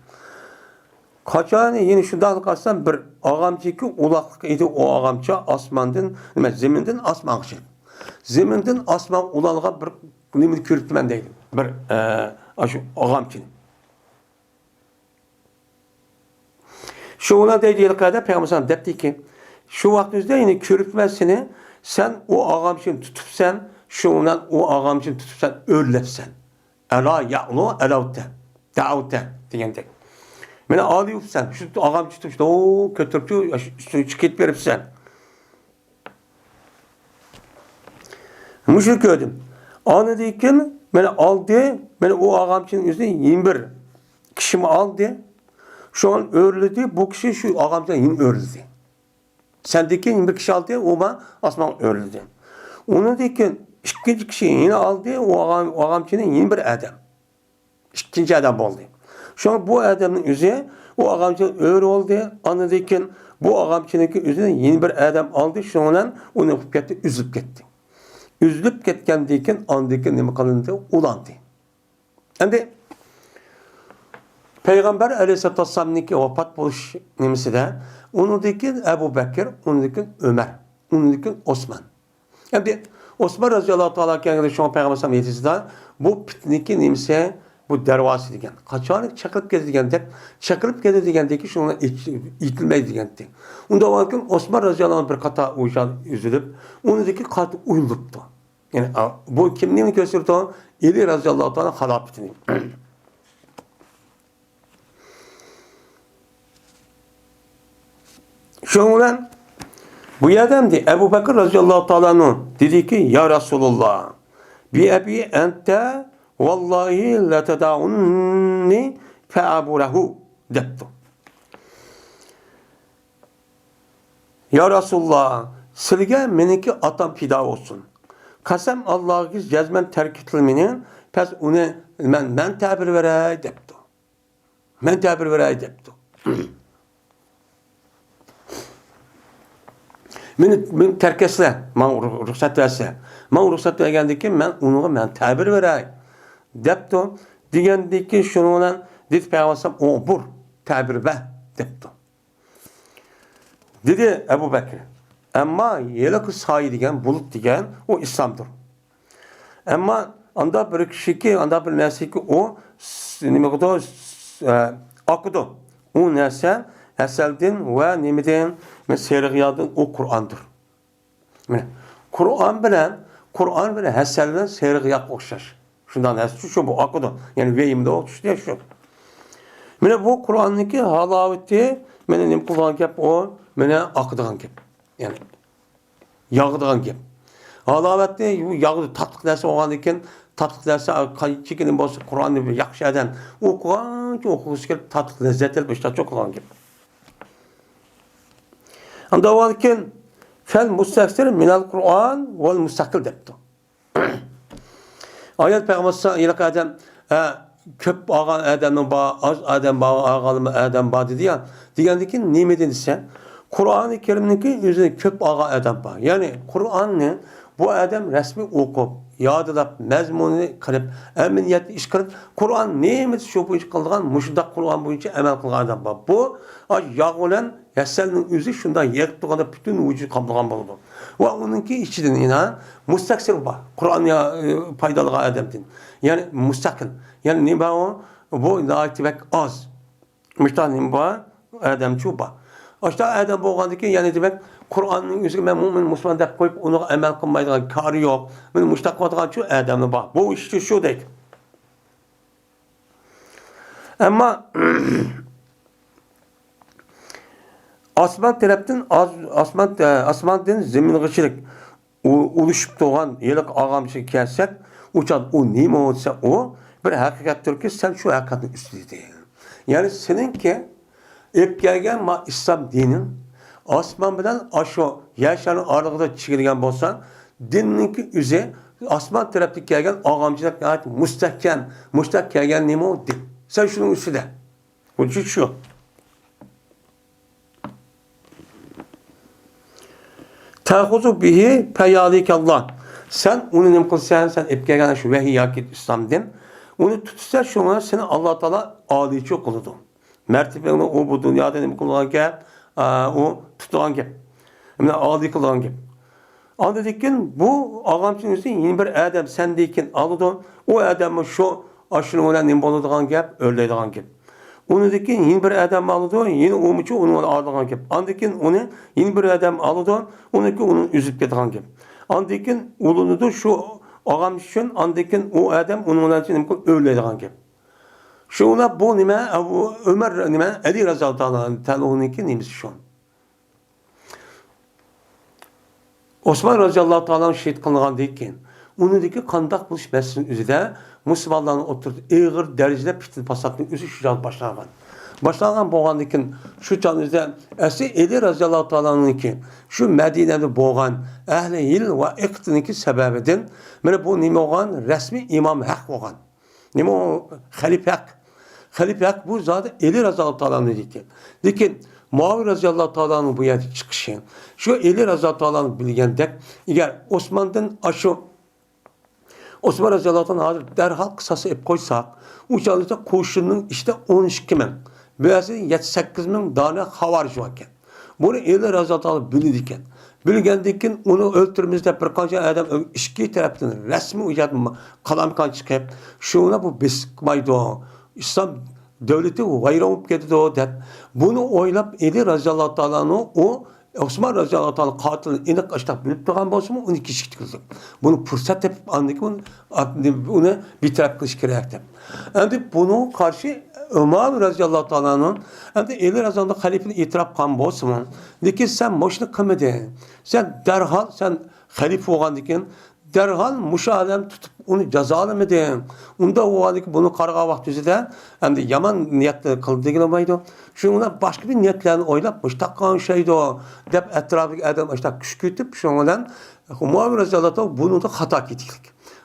Qachon yeni shunda qarsan bir ağamchiki uloqlik edi, o ağamça osmondan, nima zamindan osmonga chiqib. Zamindan osmon ulalgan bir nimani ko'ribman deydi. Bir shu ağamchini. Shu ona deydi yilqada Payg'ambar debdiki, shu vaqtda yine ko'ribmansini sen o ağamçını tutupsan, şundan o ağamçını tutupsan, örlepsen. Ela ya'lu elavte. Da'avte degandek. Meni alıyıpsan, şu ağamçı tutupsan, o kötürpçü üstünü çıkıp veripsen. Muşu gördüm. Anı deyken, meni aldı, meni o ağamçının yüzüne 21 kişimi aldı. Şu an örledi, bu kişi şu ağamçına yine örledi. Sendeki 21 kişi aldı, o bana asman örüldü. Onu deyken ikinci kişi yine aldı, o ağamçının yeni bir adam. İkinci adam oldu. Şu an bu adamın üzerine o ağamçının örü oldu. Onu deyken bu ağamçınınki üzerine yeni bir adam aldı. Şu an onu yapıp gitti, üzülüp gitti. Üzülüp gitken deyken andaki nemi kalındı, ulandı. Şimdi Peygamber Aleyhisselatü Vesselam'nınki vefat buluş nemisi de onundaki Ebu Bekir, onundaki Ömer, onundaki Osman. Şimdi Osman radıyallahu ta'ala kendine şu an Peygamber Aleyhisselam yetisinde bu pitniki nemisi bu dervası degen. Kaçanlık çakılıp geldi degende, çakılıp geldi degendeki şu ona itilmeyi degende. Onda varken Osman radıyallahu anh bir kata üzülüp, onundaki kat uyuluptu. Yani bu kimliğini gösterdi o? Ali radıyallahu ta'ala halafetini. Şundan bu adamdı Ebu Bekir radıyallahu ta'ala dedi ki ya Resulullah bi ebi ente vallahi la teda'unni fe'abulehu deptu. Ya Resulullah sizge meniki atam fida olsun. Kasem Allah'ı cezmen terk etilmenin pes onu men tabir verey deptu. Men tabir verey deptu. Meni terk etse, men ruhsat verse. Men ruhsat vergendeki men tabir verey. Depti. Degendeki şununla dedi Peygamber o bur tabir be depti. Dedi Ebu Bekir. Ama yelaki sahi degen, bulut degen o İslam'dır. Ama anda bir kişi ki, anda bir nesli ki o akudu. O nesli eseldin ve nimeden seriyadın o Kur'an'dır. Kur'an bilen heselden seriyat okşaş. Şundan nesli şu bu akudu. Yani veyimde o diye şu. Mene bu Kur'an'daki halaveti mene nim kullan gap o mene akıdığan gap. Yani yağdığan gap. Halavette yağdı tatlık dersi oğandıkken tatlık dersi çekinin bozu Kur'an'ı yakşı eden okuğuz ki tatlık lezzet elbette çok olan gap. Anda varken fel mustaksil minel Kur'an vel mustakil depti. Ayet Peygamber ilk adam köp ağan adamın bağı, az adam bağı, ağalımı adam bağı dedi ya. Degandaki neme dediyse, Kur'an-ı Kerim'deki yüzünde köp ağa adam bağı. Yani Kur'an'ı bu adam resmi okup, yadılap, mezmununu kılıp, emniyetli iş kılıp, Kur'an neyimiz şu bu iş kıldıgan, muşudak Kur'an boyunca emel kılgan adam bağı. Bu, yağ olan Yassel'in yüzü şunda yekip durganda bütün vücudu kamlagan buldu. Ve onunki içinden inan müstakil var. Kur'an'a faydalı adamdin. Yani müstakil. Yani ne var bu naitibek az. Müştahinin var adam çuba. İşte adam boğandaki yani demek Kur'an'ın yüzü ben mümin Müslüman deyip koyup onu emel kılmaydığı karı yok. Ben müstakil olan şu adamın var. Bu işte şu değil. Ama Asman taraftan asmandan zemin gıçılık oluşup doğan yelik ağamışı kelsek uçan o neyme olsa o bir hakikattir ki sen şu hakikatin üstünde. Yani seninki ilk gelgen İslam dinin asman bilen aşağı yaşanın ağırlığında çıkılgan bolsa dininki üze asman taraftaki gelgen ağamcılık gayet müstehkem gelgen neyme o din. Sen şunun üstünde. Bu şu. Ta'huzu bihi peyalikallah. Sen onu ne kılsan sen epkegana şu vehiy yakit İslam'den. Onu tutsa şuna seni Allah Teala aliçi kılıdı. Mertebeni o bu dünyada ne kılgan gep, o tutulan gep. Yani ali kılgan gep. Anladıkken bu ağamçın üstü yeni bir adam sendeyken alıdı. O adamı şu aşırı olan ne boluduğun gep, öyleydiğin gep. Onu dikin yeni bir adam alıdı, yeni umucu onun ağırlığına gep. Andikin onu yeni bir adam alıdı, onu ki onun üzüp getiren gep. Andikin ulunudu şu ağam için, andikin o adam onun için öyle edilen gep. Şuna bu nime, Ömer nime, Ali Razallahu Teala'nın taloniki neymiş şu an. Osman Razallahu Teala'nın şehit kılınan deyken, onu diki kandak buluş meselinin üzerinde Müslümanların oturdu, ağır derecede pitil pasatının üzü şu can başlanan. Başlanan boğandikin şu can üzerinde esi Ali Razallahu Teala'nın ki şu Medine'de boğan ehli il ve iqtiniki sebebiden bana bu nime olan resmi imam hak boğan. Nime o halif hak. Halif hak bu zaten Ali Razallahu Teala'nın deyken. Dikin Muaviye Razallahu Teala'nın bu yerde çıkışı. Şu Ali Razallahu Teala'nın bilgendek eğer Osman'dan aşı Osman Razallahu hazır derhal kısası ep koysak, uçalıysa kurşunun işte 12 bin, böylesi 7-8 bin tane havarcı varken. Bunu Ali Razallahu bilirken, bilgendikken onu öldürmüzde bir kanca adam işki tarafından resmi ucat kalamkan çıkıp, şuna bu biskmaydı o, İslam devleti vayramıp gitti o deyip, bunu oylap Ali Razallahu Teala'nın o Osman Razallahu Teala katilini inek açtak bilip durgan bolsa mı 12 kişi kıldık. Bunu fırsat yapıp andık bunu bir taraf kılış gerekti. Şimdi bunu karşı Ömer Razallahu Teala'nın şimdi Ali Razallahu halifini itiraf kan bolsa mı? Dikin sen boşluk kılmadı. Sen derhal sen halife olgan dikin derhal müşahedem tutup onu cezalamadın. Onda o halde bunu karga vaktizde hem de yaman niyetli kıldı gelmeydi. Şuna başka bir niyetlerini oylap müştakkan şeydi o. Dep etrafındaki adam işte küçültüp şundan Muaviye Razallahu bunu da hata ettik.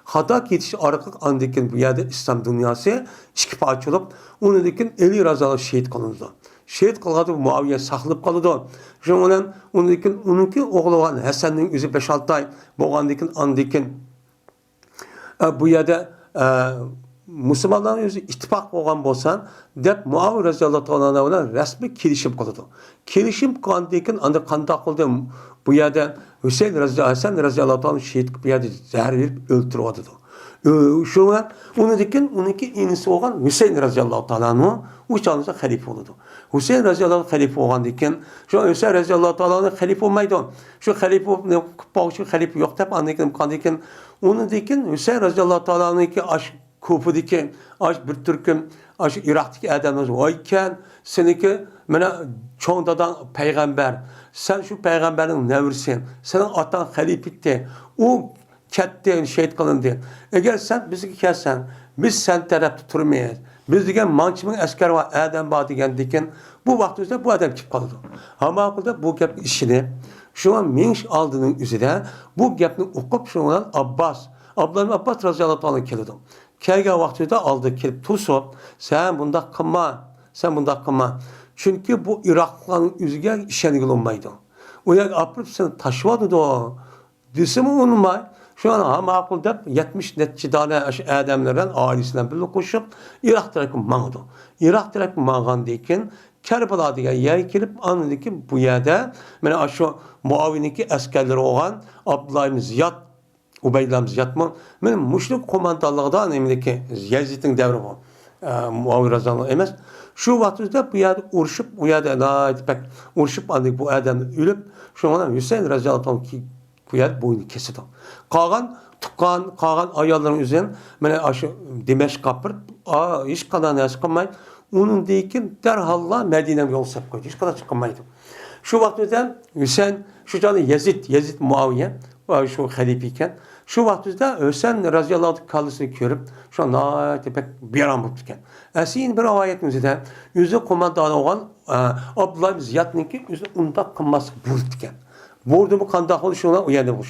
Hata etiş arka andikin bu yerde İslam dünyası iki parça olup onu dikin Ali Razallahu şehit kılındı. Şehit kılgadı Muaviye saklıp kalıdı. Şundan onu dikin onunki oğlu olan Hasan'ın yüzü 5-6 ay boğandikin andikin bu yerde Müslümanların yüzü ittifak olan bolsan dep Muaviye Razallahu Teala'na resmi kelişim kıldı. Kelişim kandikin anda kanda kıldı bu yerde Hüseyin Razallahu Teala'nın şehit bu yerde zehir verip öldürüyordu. Şuna onu dikin onunki inisi olan Hüseyin Razallahu Teala'nın uçağınıza halife oldu. Hüseyin Razallahu halife olan dikin şu Hüseyin Razallahu Teala'nın halife olmaydı. Şu halife yok dep andikin kandikin onu dikin Hüseyin Razallahu Teala'nın ki aş Kufa'daki aş bir Türk'üm aş Irak'taki adamımız oyken seninki bana çoğundadan peygamber sen şu peygamberin nevrisin senin atan halifetti o ketti şehit kılındı. Eğer sen bizi kelsen biz sen tarafta turmayız. Biz diyen mançımın asker var adam var diyen diken bu vaktimizde bu adam çıkıp kaldı. Ama bu gap işini şu an minş aldığının üzerine bu gapni okup şundan Abdullah Abbas radıyallahu anh keldi. Kelgen vaktide aldı kelip tursa sen bunda kılma. Sen bunda kılma. Çünkü bu Iraklıların üzüge işenigil olmaydı. O yak apırıp seni taşıvadı da o. Desimi unutmay. Şu an ha makul dep 70 netçi tane adamlardan ailesinden birlikte koşup Irak tarafı mağdı. Irak tarafı mağan deyken Kerbala degan yer kelip anındaki bu yerde mana şu muaviniki askerleri olan Abdullah ibn Ziyad Ubeydullah ibn Ziyad mı? Benim müşrik komandanlıqda anındaki Yazid'in devri bu. Muaviye razıyallahu emas. Şu vaxtda bu yerde uruşup bu yerde pek uruşup andık bu adam ölüp şu an Hüseyin razıyallahu anh ki bu yer boynu kesidi. Qalan ayolların üzerine mana şu Dimeşq kapır hiç kadar narsa qilmaydi. Onun deyken derhalla Medine'ye yol sap koydu. Hiç kadar çıkamaydı. Şu vaxtda Hüseyin şu canı Yazid Muaviye şu halife iken şu vaxtda Hüseyin razıyallahu anh kallısını görüp şu an pek bir an bulurken. Asiyin bir rivayetinde yüzü komandanı olan Abdullah ibn Ziyad'ınki yüzü unda kılması bulurken. Burada bu kandak oluşuna uyandı bu.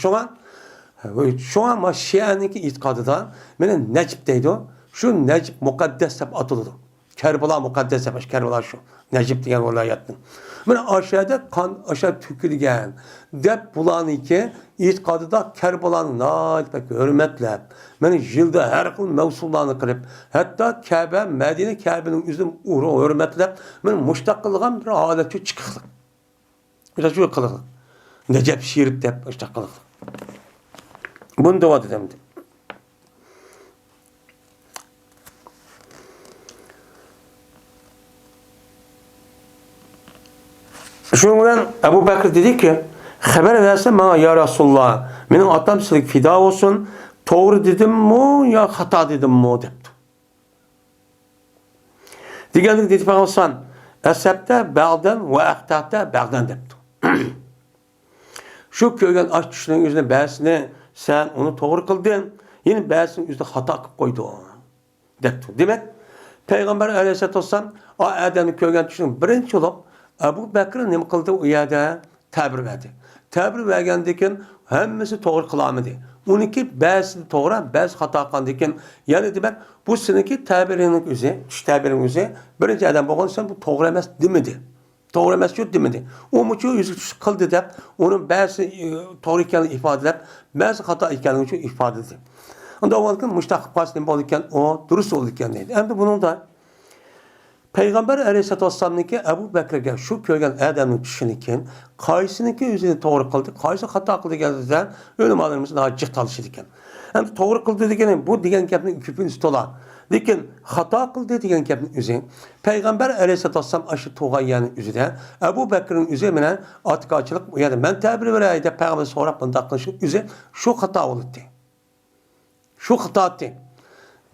Şu an Şia'nınki itikadı da benim Necip'teydi o. Şu Necip mukaddes hep atıldı. Kerbala mukaddes hep Kerbala şu. Necip diyen vilayettin. Ben aşağıda kan aşağı tükürgen. Dep bulan iki itikadı da Kerbala'nın naipek hürmetle. Ben jilde her kıl mevsullarını kırıp hatta Kabe, Medine Kabe'nin üzüm uğru hürmetle ben müştakkılığım bir aleti çıkıklık. Biraz şu kılıklık. Necep şiirip de müştakkıllık. Bunu da vaat edemdi. Şundan Ebu Bekir dedi ki haber versen bana ya Resulullah benim atam silik fida olsun doğru dedim mi ya hata dedim mi depti. Diğerlik dedi Peygamber esebte ba'den ve ahtata ba'den depti. Şu köygen aç düşlerin yüzüne ba'sini sen onu doğru kıldın yine ba'sinin yüzüne hata kılıp koydu depti. Demek Peygamber aleyhisselatü vesselam o adamın köygen düşlerin birinci olup Ebu Bekir nima qildi u yerda ta'bir berdi. Ta'bir bergandan hammasi to'g'ri qilamidi. Uniki ba'zi to'g'ri, ba'zi xato qilgandan ya'ni demak bu seniki ta'birining o'zi, tush ta'birining o'zi birinchi adam bo'lgansan bu to'g'ri emas demadi. To'g'ri emas shu demadi. U muchu yuzi tush qildi deb, uni ba'zi to'g'ri ekanini ifodalab, ba'zi xato ekanini uchun ifodaladi. Unda o'lgan mushtaqib qolsin bo'ldi ekan, o durust bo'ldi ekan deydi. Endi buningda Peygamber Aleyhisselatü Vesselam'nınki Ebu Bekir'e şu köygen adamın düşünürken kayısınınki üzerine doğru kıldı. Kayısı hata kıldı geldiğinde ölüm alırımız daha cıht alışırken. Hem doğru kıldı diyken bu diyen kepinin küpün üstü olan. Diyken hata kıldı diyen kepinin üzerine. Peygamber Aleyhisselatü Vesselam aşı tuğayyanın üzerine Ebu Bekir'in üzerine atıkaçılık yani ben tabiri vereyim de Peygamber sonra bunda kılışın üzerine şu hata oldu. Şu hata etti.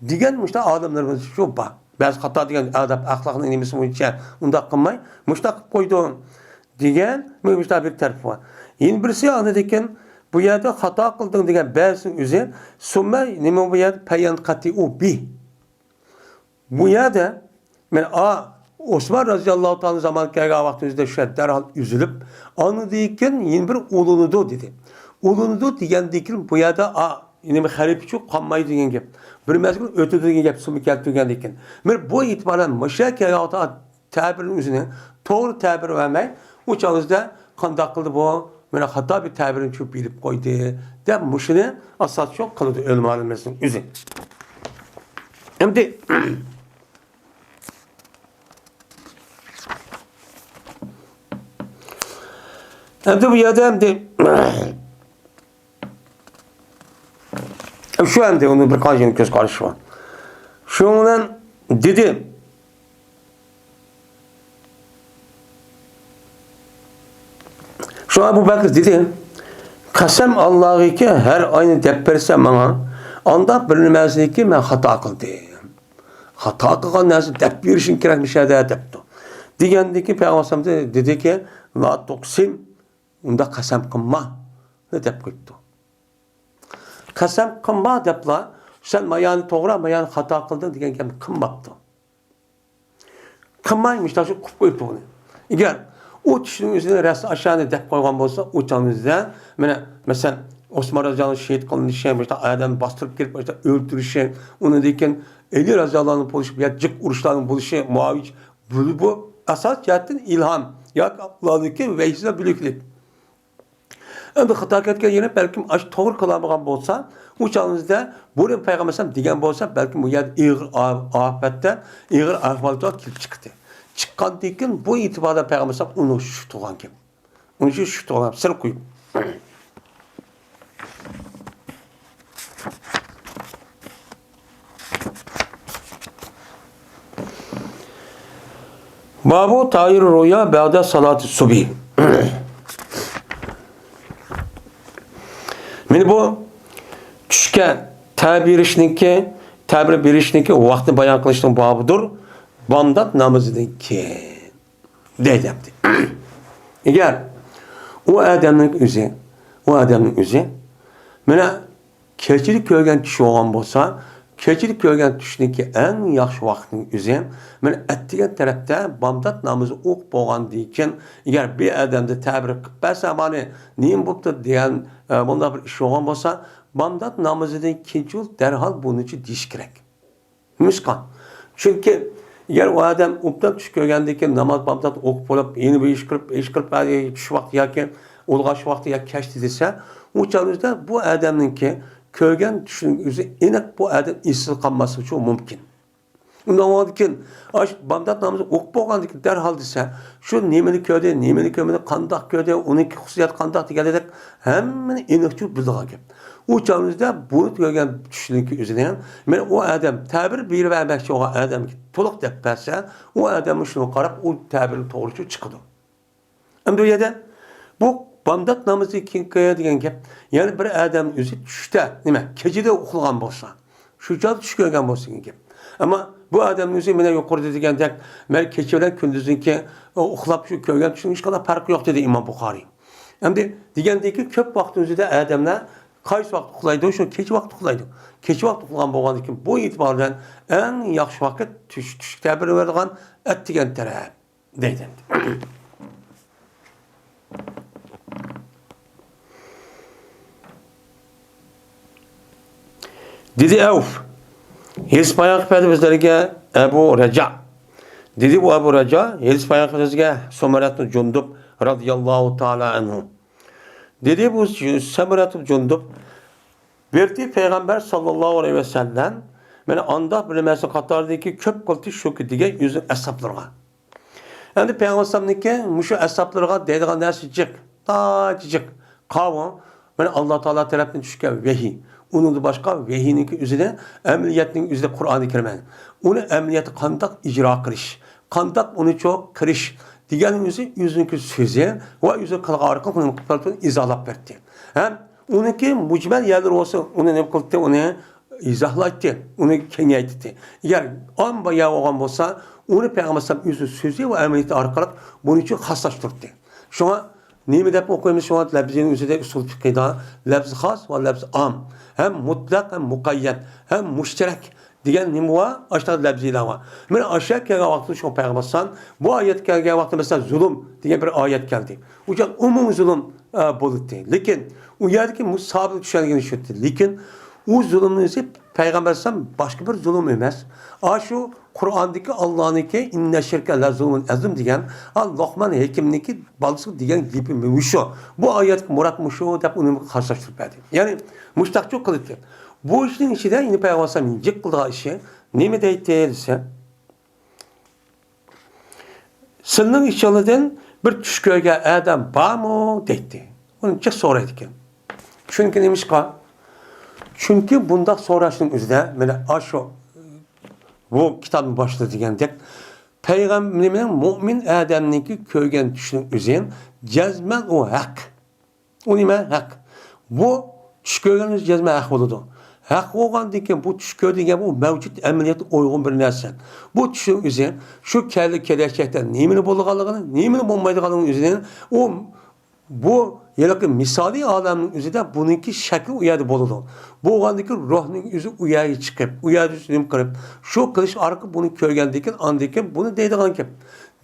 Diyen işte adamlarımız şu bak. Bazı hata degan adab axloqning nimasi bo'yicha unda qilmay mushtaq qo'ydi degan müştaq bir taraf bor. Yana birisi ana degan bu yerda xato qilding degan ba'zi o'zi summa nima bu yerda payan qatiu bi. Bu yerda men Osman roziyallohu ta'ala zamanı kelgan vaqtimizda shu darhol üzülüp ana degan yana bir ulunudu dedi. Ulunudu degandan bu yerda yine bir halife çok kanmayı degan gap. Bir mezgil ötüdü degan gap sumi keltirgan ekan. Men bu itibaran mashaka yo'qda ta'birning o'zini to'g'ri ta'bir vermay, u chog'da qanday qildi bu? Mena xato bir ta'birni cho'p berib qo'ydi. Deb mushuni asos yo'q qildi ilm olimlarining o'zi. Endi bu yerda endi şu anda onun bir kancının göz karışı var. Şundan dedi şu Ebu Bekir dedi kasem Allah'ı ki her aynı dep versem bana anda bilinmezdi ki ben hata kıldım. Hata kılgan neresi dep verişin kirekmiş ya da depti. Diyendi ki Peygamber dedi ki la toksim onda kasem kılma ne dep koydu. Kasem kılma depla sen mayanı toğra mayanı hata kıldın diyen gibi kılmaktı. Kılmaymış da şu kup koyup onu. Eğer o kişinin üzerine rəsmi aşağıya dep koygan bolsa o canınızda mesela Osman Razı'nın şehit kılınışı, işte adam bastırıp gelip işte öldürüşü, onu deyken Ali Razı'nın buluşu, ya cık uruşlarının buluşu, Muaviye, bu asas cihetten ilham. Ya Allah'daki vehsiyle büyüklük. Endi xato ketgan yine belki aş to'g'ri qilamagan bo'lsa, u chog'ingizda bu payg'ambar degan bo'lsa, balki bu yer ig'ir ofatda, ig'ir ahvolda kelib chiqdi. Chiqqandan keyin bu e'tiborda payg'ambar uni shu tug'an kim. Uni shu tug'an sir qo'yib. Babu tayir roya ba'da salati subhi. Meni bu tushga ta'bir berishninki vaqtni bayon qilishning bobidir. Bomdod namozidan keyin deyapti. Agar u odamning o'zi mana kechilik ko'rgan tush bo'lgan bo'lsa, kechilik ko'rgan tushniki eng yaxshi vaqtning o'zi mana attigan tarafda bomdod namozi o'qib bo'lgandan keyin agar bir odamni ta'bir qilib bersa, mana nima bo'pti degan bunday bir ish bo'lgan bo'lsa, bomdod namozidan keyin darhol bunichi deyish kerak. Nimishqa? Chunki agar u odam o'pdan tush ko'rgandan keyin namoz bomdod o'qib bo'lib, yana bir ish qilib tush vaqti yoki ulg'ash vaqti yoki kashdi desa, u chog'da bu odamningki ko'rgan tushning o'zi aniq bu odam esil qolmasligi uchun mumkin. Undan keyin bomdod namozi o'qib bo'lgandan keyin darhol desa, shu nimani ko'rdi, nimani ko'rmadi, qandoq ko'rdi, uning xususiyat qandoq deganidek hammani aniqcha bildigan gap. U chog'da bu ko'rgan tushniki o'zini ham men u odam ta'bir berib bermoqchi bo'lgan odamga to'liq deb bersa, u odam shuni qarab u ta'birni to'g'ri chiqadi. Endi bu yerda bu bomdod namozi keyin degan gap, ya'ni bir odam o'zi tushda, kechada uxlagan bo'lsa, shu joyda tush ko'rgan bo'lsa gap. Ammo bu odamning o'zi meni yuqorida degandek, men kecha bilan kunduzinki uxlab shu ko'rgan tushning hech qanday farqi yo'q dedi Imom Buxoriy. Endi degandeki ko'p vaqt o'zida odamlar qaysi vaqt uxlaydi, shu kecha vaqt uxlaydi. Kecha vaqt uxlagan bo'lgandan keyin bu e'tibordan eng yaxshi vaqt tush ta'bir beradigan attigan taraf deydi. Dedi Avf, His payg'ambar bizlarga Abu Raja. Dedi bu Abu Raja, His payg'ambarimizga Samaratun Jundub radhiyallohu ta'ala anhu. Dedi bu Samaratun Jundub berdi payg'ambar sallallohu alayhi ve sellem meni anda bilmesi qatardagi ko'p qilti shu degan o'zi ashablarga. Endi payg'ambarniki mushu ashablarga deydigan narsa jiq, qavun, meni Alloh taolo tarafdan tushgan vahiy. Onun başka vehiyninki üzerine ameliyatning üzerinde Kur'an-ı Kerim'e. Onu ameliyatı kandak icra kırış. Kandak onu çok kırış. Diğerinin yüzünki sözü ve yüzü kılgarıkı onu mukbaltını izalap verdi. Hem onunki mucmel yerler olsa onu ne kıldı, onu izahlattı, onu kengaytı. Eğer an bayağı olan olsa onu Peygamber yüzü sözü ve ameliyatı arkarak bunun için hassaslaştırdı. Şu an neymi dep okuyumuz şu an lebzinin üzerinde usul fıkhida lebz khas ve lebz am. Hem mutlak hem mukayyet hem müşterek diyen nimva aşağı lebziyle var. Ben aşağı geldiği vakti şu Peygamber'den bu ayet geldiği vakti mesela zulüm diye bir ayet geldi. Uçak umum zulüm bulutti. Lakin o yerdeki musabık düşenliğini şüttü. Lakin o zulümün ise Peygamber'den başka bir zulüm emez. Şu Kur'an'daki Allah'ınki inne şirke la zulmün azim diyen Lokman hekimdeki balısı diyen gibi müşo. Bu ayet murat müşo deyip onu karşılaştırıp verdi. Yani müştak çok kılıktı. Bu işin içinde yine Peygamber'den incik kıldığı işi ne mi deyilse sınırın içeriden bir tuş köyge adam var mı deyildi. Onu çok soraydı ki. Çünkü neymiş ki? Çünkü bunda sonrasının üzerinde şu bu kitabın başında degandek Peygamberin mümin adamniki ko'rgan tushning o'zi jazman o haq. O nima haq? Bu tush ko'rganingiz jazman haq bo'ladi. Haq bo'lgandan keyin bu tush ko'rgan bu mavjud amaliyotga uyg'un bir narsa. Bu tushning o'zi shu kelajakda nimani bo'lganligini, nimani bo'lmaydiganligini o'zidan bu yalaqi misoliy olamning o'zida buningki shakli u yerda bo'ladi. Bo'lgandiki ruhning o'zi u yerga chiqib, u yerda nim qilib, shu qilish orqali buni ko'rgandan keyin, andan keyin buni deydigan gap.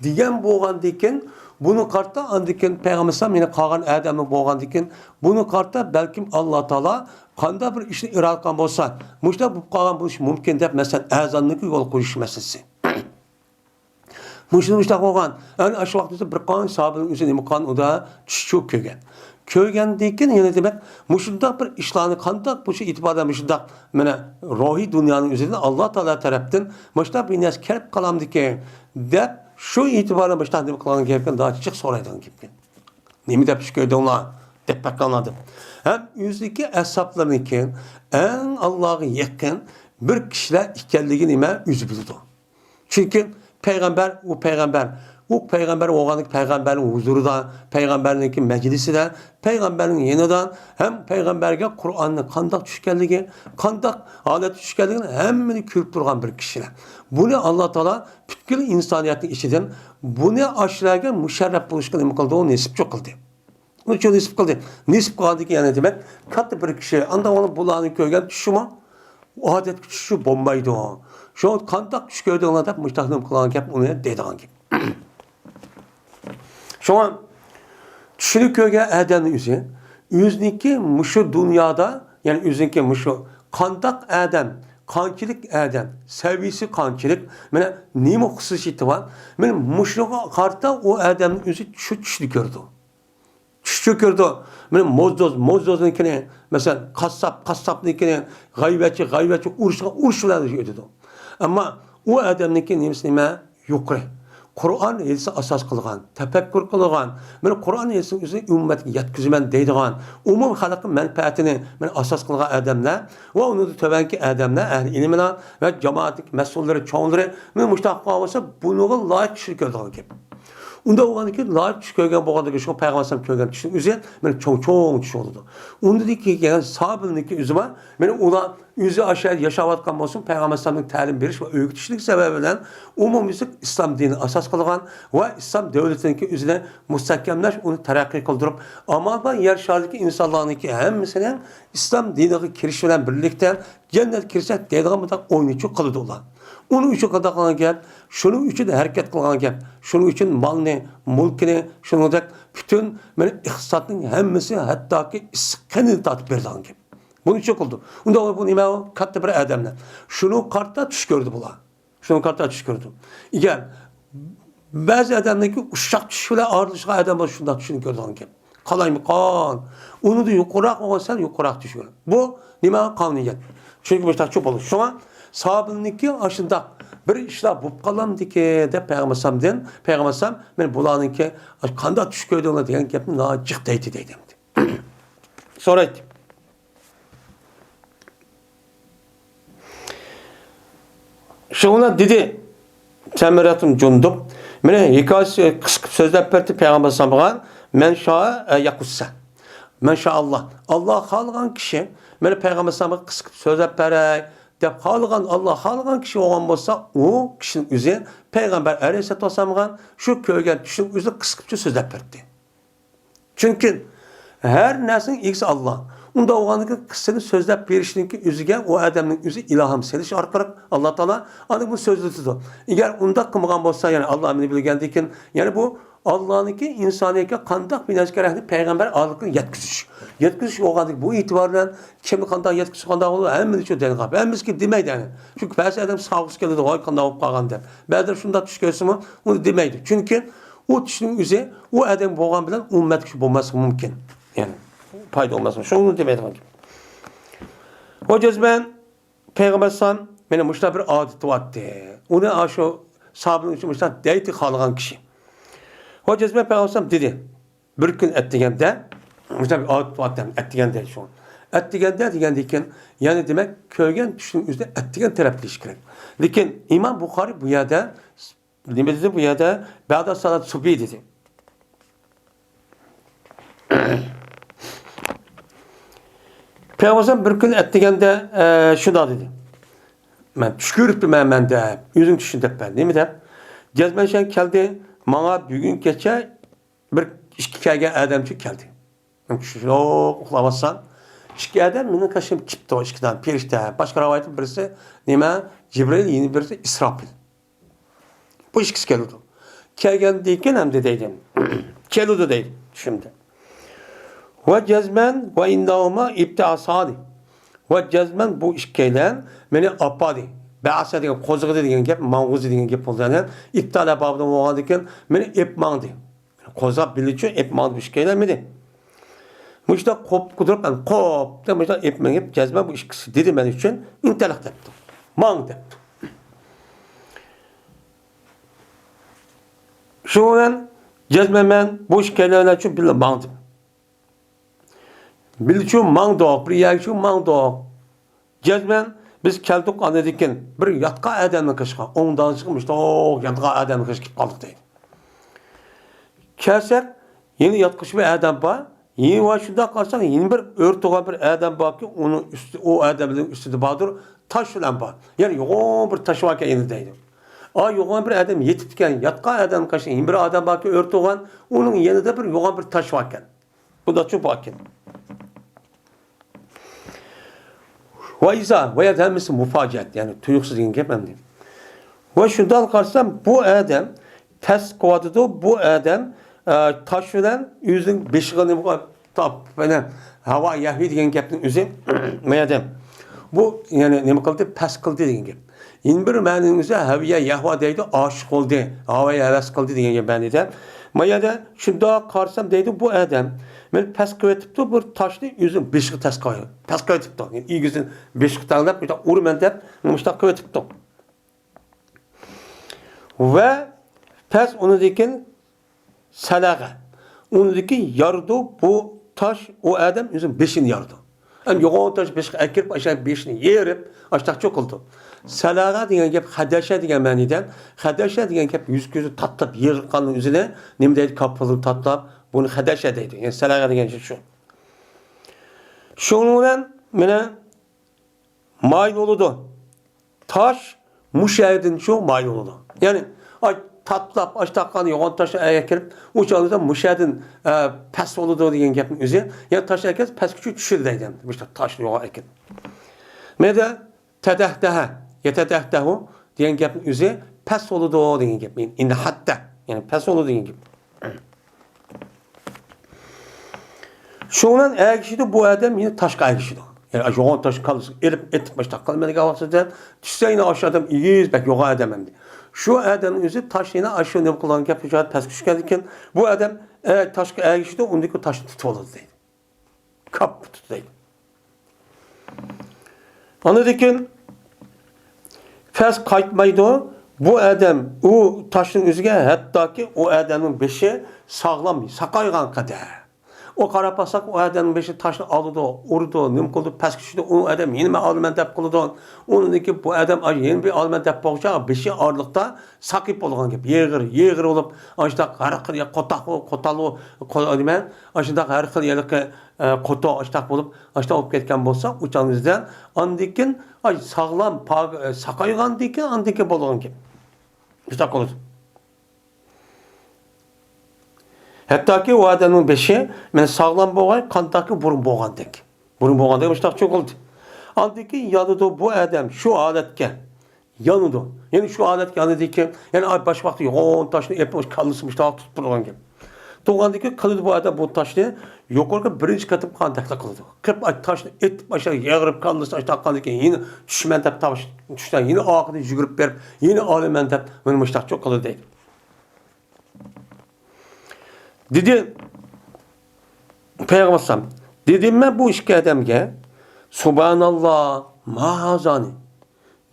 Degan bo'lgandan keyin Bunu kartta andikin Peygamber yine kalgan adamın boğandikin bunu kartta belki Allah Teala kanda bir işini iratkan bolsa muşta bu kalgan bu iş mümkün dep mesela azanlık yol koyuş meselesi. Muşta koygan yani aşı vaktinde bir kan sahabının üzerine imkan o da çok kögen. Kögendeyken yani demek muşunda bir işlerini kandak bu şey itibarda muşunda ruhi dünyanın üzerinde Allah Teala tarafından muşta bir nes kelp kalamdaki dep şu itibarla muşta demek kalan gibi daha çık soraydan gibi. Nemi dep şükürde ona dep anladım. Hem yüzdeki hesaplarınki en Allah'a yakın bir kişiler ikenliği nime yüzü bildi. Çünkü peygamber o peygamber oğanlık peygamberin huzuru da peygamberliğin meclisi de peygamberin yanından hem peygamberge Kur'an'ın kandak düşkenliği kandak adet düşkenliğini hemmini kürüp durgan bir kişiler. Bunu Allah Teala bütün insaniyetin içinden bunu aşırıya müşerref buluşkan imkan kıldı o nesip çok kıldı. Onu çok nesip kıldı. Nesip kaldı ki yani demek katı bir kişi anda onu bulağını köygen düşüma o adet şu bombaydı o. Şu an kandak düşköyde ona da müştahdım kılan gibi onu dedi hangi. Şu an düşünük köyge Adem'in yüzünki muşu dünyada yani yüzünki muşu kandak Adem, kankilik Adem, sevgisi kankilik. Mene neymi hususiyeti var? Mene muşluğa karta o Adem'in yüzü şu düşlü gördü. Düşlü gördü. Mene mozdoz'unkine mesela kassap'ınkine gayvetçi urşular ödedi. Ama o Adem'inki neymisine yukarı. Kur'an elisi asas kılgan, tefekkür kılgan, men Kur'an elisi üzerine ümmetine yetkizmen deydigan, umum halkın menfaatini men asas kılgan adamlar ve onu da töbenki adamlar, ehli ilimler ve cemaatlik mesulleri, çoğunları men müştaq olsa bunu layık kişi gördüğün gibi. Unda oğlan ki layık kişi görgen boğandaki şu peygamber görgen kişinin üzerine men çok kişi oldu. Unda ki yani sahabının ki üzüme men ona yüzü aşağı yaşavatkan olsun peygamberin talim veriş ve öğütüşlük sebebiyle umumisi İslam dinini asas kılgan ve İslam devletindeki üzerine müstakemleş onu terakki kıldırıp ama ben yer şahideki insanların ki hem mesela İslam dinine kirişiyle birlikte cennet kirişe dediğim kadar oyuncu kılıdı olan. Onun için kadar kalan gel, şunun için de hareket kılan gel, şunun için malını, mülkini, şunu da bütün ihsatın hemmesi hatta ki iskeni tatip verdiğin gibi. Bunun için oldu. Onda bu nime o katta bir adamlar. Şunu kartta tuş gördü bula. Şunu kartta tuş gördü. İger bazı adamdaki uşak şöyle ağırlışka adamlar şundan tuşunu gördüğün gibi. Kalay mı kan? Onu da yukarı olsan yukarı düşüyor. Bu nime kanuniyet. Çünkü bu işte çok olur. Şu an sahabınınki aşında bir işler bu kalan dike de peygambersem men bulanınki kanda tuş gördü ona diyen gapni nacık deydi dedim. Sonra ettim. Şuna dedi Semiratun Cundub mene hikayesi kısık sözler verdi Peygamber sallallahu men şaa yakussa. Men Allah. Allah halgan kişi mene Peygamber sallallahu kısık sözler verer dep halgan Allah halgan kişi olan bolsa o kişinin üzerine Peygamber Aleyhisselatü Vesselam'ın şu köygen kişinin üzerine kısıkça sözler verdi. Çünkü her nesinin ilgisi Allah. Unda oğanlıkın kısını sözlep verişinki üzüge o adamın üzü ilham seliş arkarak Allah Teala adı bu sözlü tutu. Eğer unda kımıgan bolsa yani Allah'ın bilgendiyken yani bu Allah'ınki insaniyeke kandak binazkerahni peygamber ağırlıkını yetkizmiş. Yetkizmiş oğanlık bu itibarla kimi kandak yetkizmiş kandak olur hemmini şu deni kapı. Hemmisi ki demeydi yani. Çünkü bazı adam sağlık geldi de o kandak olup kalgan der. Bazı şunda tuş göğsümü onu demeydi. Çünkü o tuşun üzü o adam boğan bilen ümmet kişi bulması mümkün. Yani payda olmasın. Şunu demedim. O cezben Peygamber san bana müştah bir adeti vardı. Onu aşu sahabının için müştah deyti kalgan kişi. O cezben Peygamber san dedi. Bir gün ettigende müştah bir adeti vardı. Ettigende şu an. Ettigende diyken yani demek köygen düşünün üzerinde ettigen terapli iş gerek. Lakin İmam Bukhari bu yerde ne dedi bu yerde Bağdat salat subi dedi. Peygamber bir gün ettigende şuna dedi. Ben tüşkürüp ben de yüzün düşündüm ben değil mi de? Gezmenşen geldi bana bugün geçe bir işkiyege adamcı geldi. Ben şöyle oklavasam işkiyeden benim kaşım çıktı o işkiden perişte. Başka ravayetin birisi nime Cibril yeni birisi İsrafil. Bu işkisi geldi. kelgandiki hem de deydi. Keludi deydi şimdi. Ve cezmen ve indahuma ibtiasadi. Ve cezmen bu işkeylen meni apadi. Ba'asa degan qo'zg'idi degan gap, mang'uzi degan gap bo'lgan. İptala babdan bo'lgan ekan, meni epmangdi. Qo'zg'ab biluvchi epmangdi bu ishkaylanmidi. Muşta qop kudurup ben qop da muşta epmengib jazman bu ikkisi dedi men uchun intelekt debdi. Mang debdi. Şu bilan jazman men bu ishkaylanlar uchun billa mangdim. Biluvchi mangdoq, bir yakchi mangdoq. Jazman biz keldik anadikin bir yatqa adamni qishqa, o'ngdan chiqmishda, yatqa adamni qishqa qoldik deydi. Kelsak, yeni yatqışı bir adam var. Yeni var şunda kalsan yeni bir ört olan bir adam var ki onun üstü, o adamın üstünde bağdır taş falan var. Yani yoğun bir taş varken yeni deydi. Yoğun bir adam yetipken yatqa adam karşı yeni bir adam var ki ört olan onun yanında bir yoğun bir taş varken. Bu da çok varken. Ve izah ve yademisi mufaciat yani tuyuksuz yengemem diyeyim. Ve şundan kalsam bu adam ters kovadıdı bu adam taş bilan o'zining beshig'ini top mana havo yahvi degan gapning o'zi mayada bu ya'ni nima qildi past qildi degan gap. Endi bir ma'noning o'zi haviya yahvo deydi oshiq bo'ldi havoga havas qildi degan gap ma'noda. Mayada shundoq qarsam deydi bu odam men past qilibdi bir toshni o'zim beshig'i past qo'ydi. Past qilibdi. Yani igizini beshig'i tanlab bitta urman deb mushtoq qilibdi. Va past unidekin salağa. Ondaki yardı bu taş o adam üzüm beşini yardı. Hem yoğun taş beşi ekirip aşağı beşini yerip aşağı çok oldu. Salağa diyen gap hadeşe diyen maniden hadeşe diyen gap yüz gözü tatlap yer kanın üzerine nemdeydi kapılı tatlap bunu hadeşe deydi. Yani salağa diyen şey şu. Şununla mene mail oldu. Taş muşahidin şu mail oldu. Yani tatlap aştaqan yoğun taşı ekirip uçağınızda muşadın pes oludu diyen gapning o'zi. Yani taş ekirip pes küçük düşür deydi. İşte taş yoğun ekirip. Mede tedahtaha yetedahtahu diyen gapning o'zi pes oludu diyen gap. İndi hatta yani pes oludu diyen gap. Şundan erkişidi bu adam yine taşqa erkişidi. Yani yoğun taş kalırsın erip etip baştaqan meniga avaqsızdan düşse yine aşağıdan iyiyiz bek yoğun adam hem de. Şu adamın özü taş yine aşağı ne kullanıp yapacağı pes küçükken bu adam taşka erişti ondaki taşı tutuldu deydi. Kap tutuldu. Anladıkken pes kayıtmaydı bu adam o taşın üzerine hatta ki o adamın beşi sağlam sakaygan kadar. O karapasak o adamın beşi taşını aldı, urdu, nim kıldı, pes küçüldü. O adam yeni mi alman dep kıldı. Onunki bu adam yeni bir alman dep bakacak. Beşi ağırlıkta sakip olgan gibi. Yeğir olup, aşağıda her kıl ya kotalı, demen, aşağıda her kıl yerlik kota aşağıda olup, aşağıda olup ketken bolsa, uçağınızdan, andikin sağlam, sakaygan dikin, andikin bolgan gibi. İşte kılıdı. Hatta ki o adamın beşi men sağlam boğay, kantaki burun boğan dek. Burun boğan dek müştak çok oldu. Andaki yanıda bu adam şu aletke yanıda. Yani şu aletke yanıdaki yani baş vakti yoğun taşını yapmış kallısı müştak tutup olan gibi. Doğandaki kılıdı bu adam bu taşını yukarı birinci katıp kantakla kılıdı. Kırp taşını et başa yağırıp kallısı açtak kalırken yine düşmen tep taş düşten yine ağını yügürüp verip yine alemen tep men müştak çok kılıdı değil. Dedi Peygamber dedim ben bu işki adamga subhanallah mahazani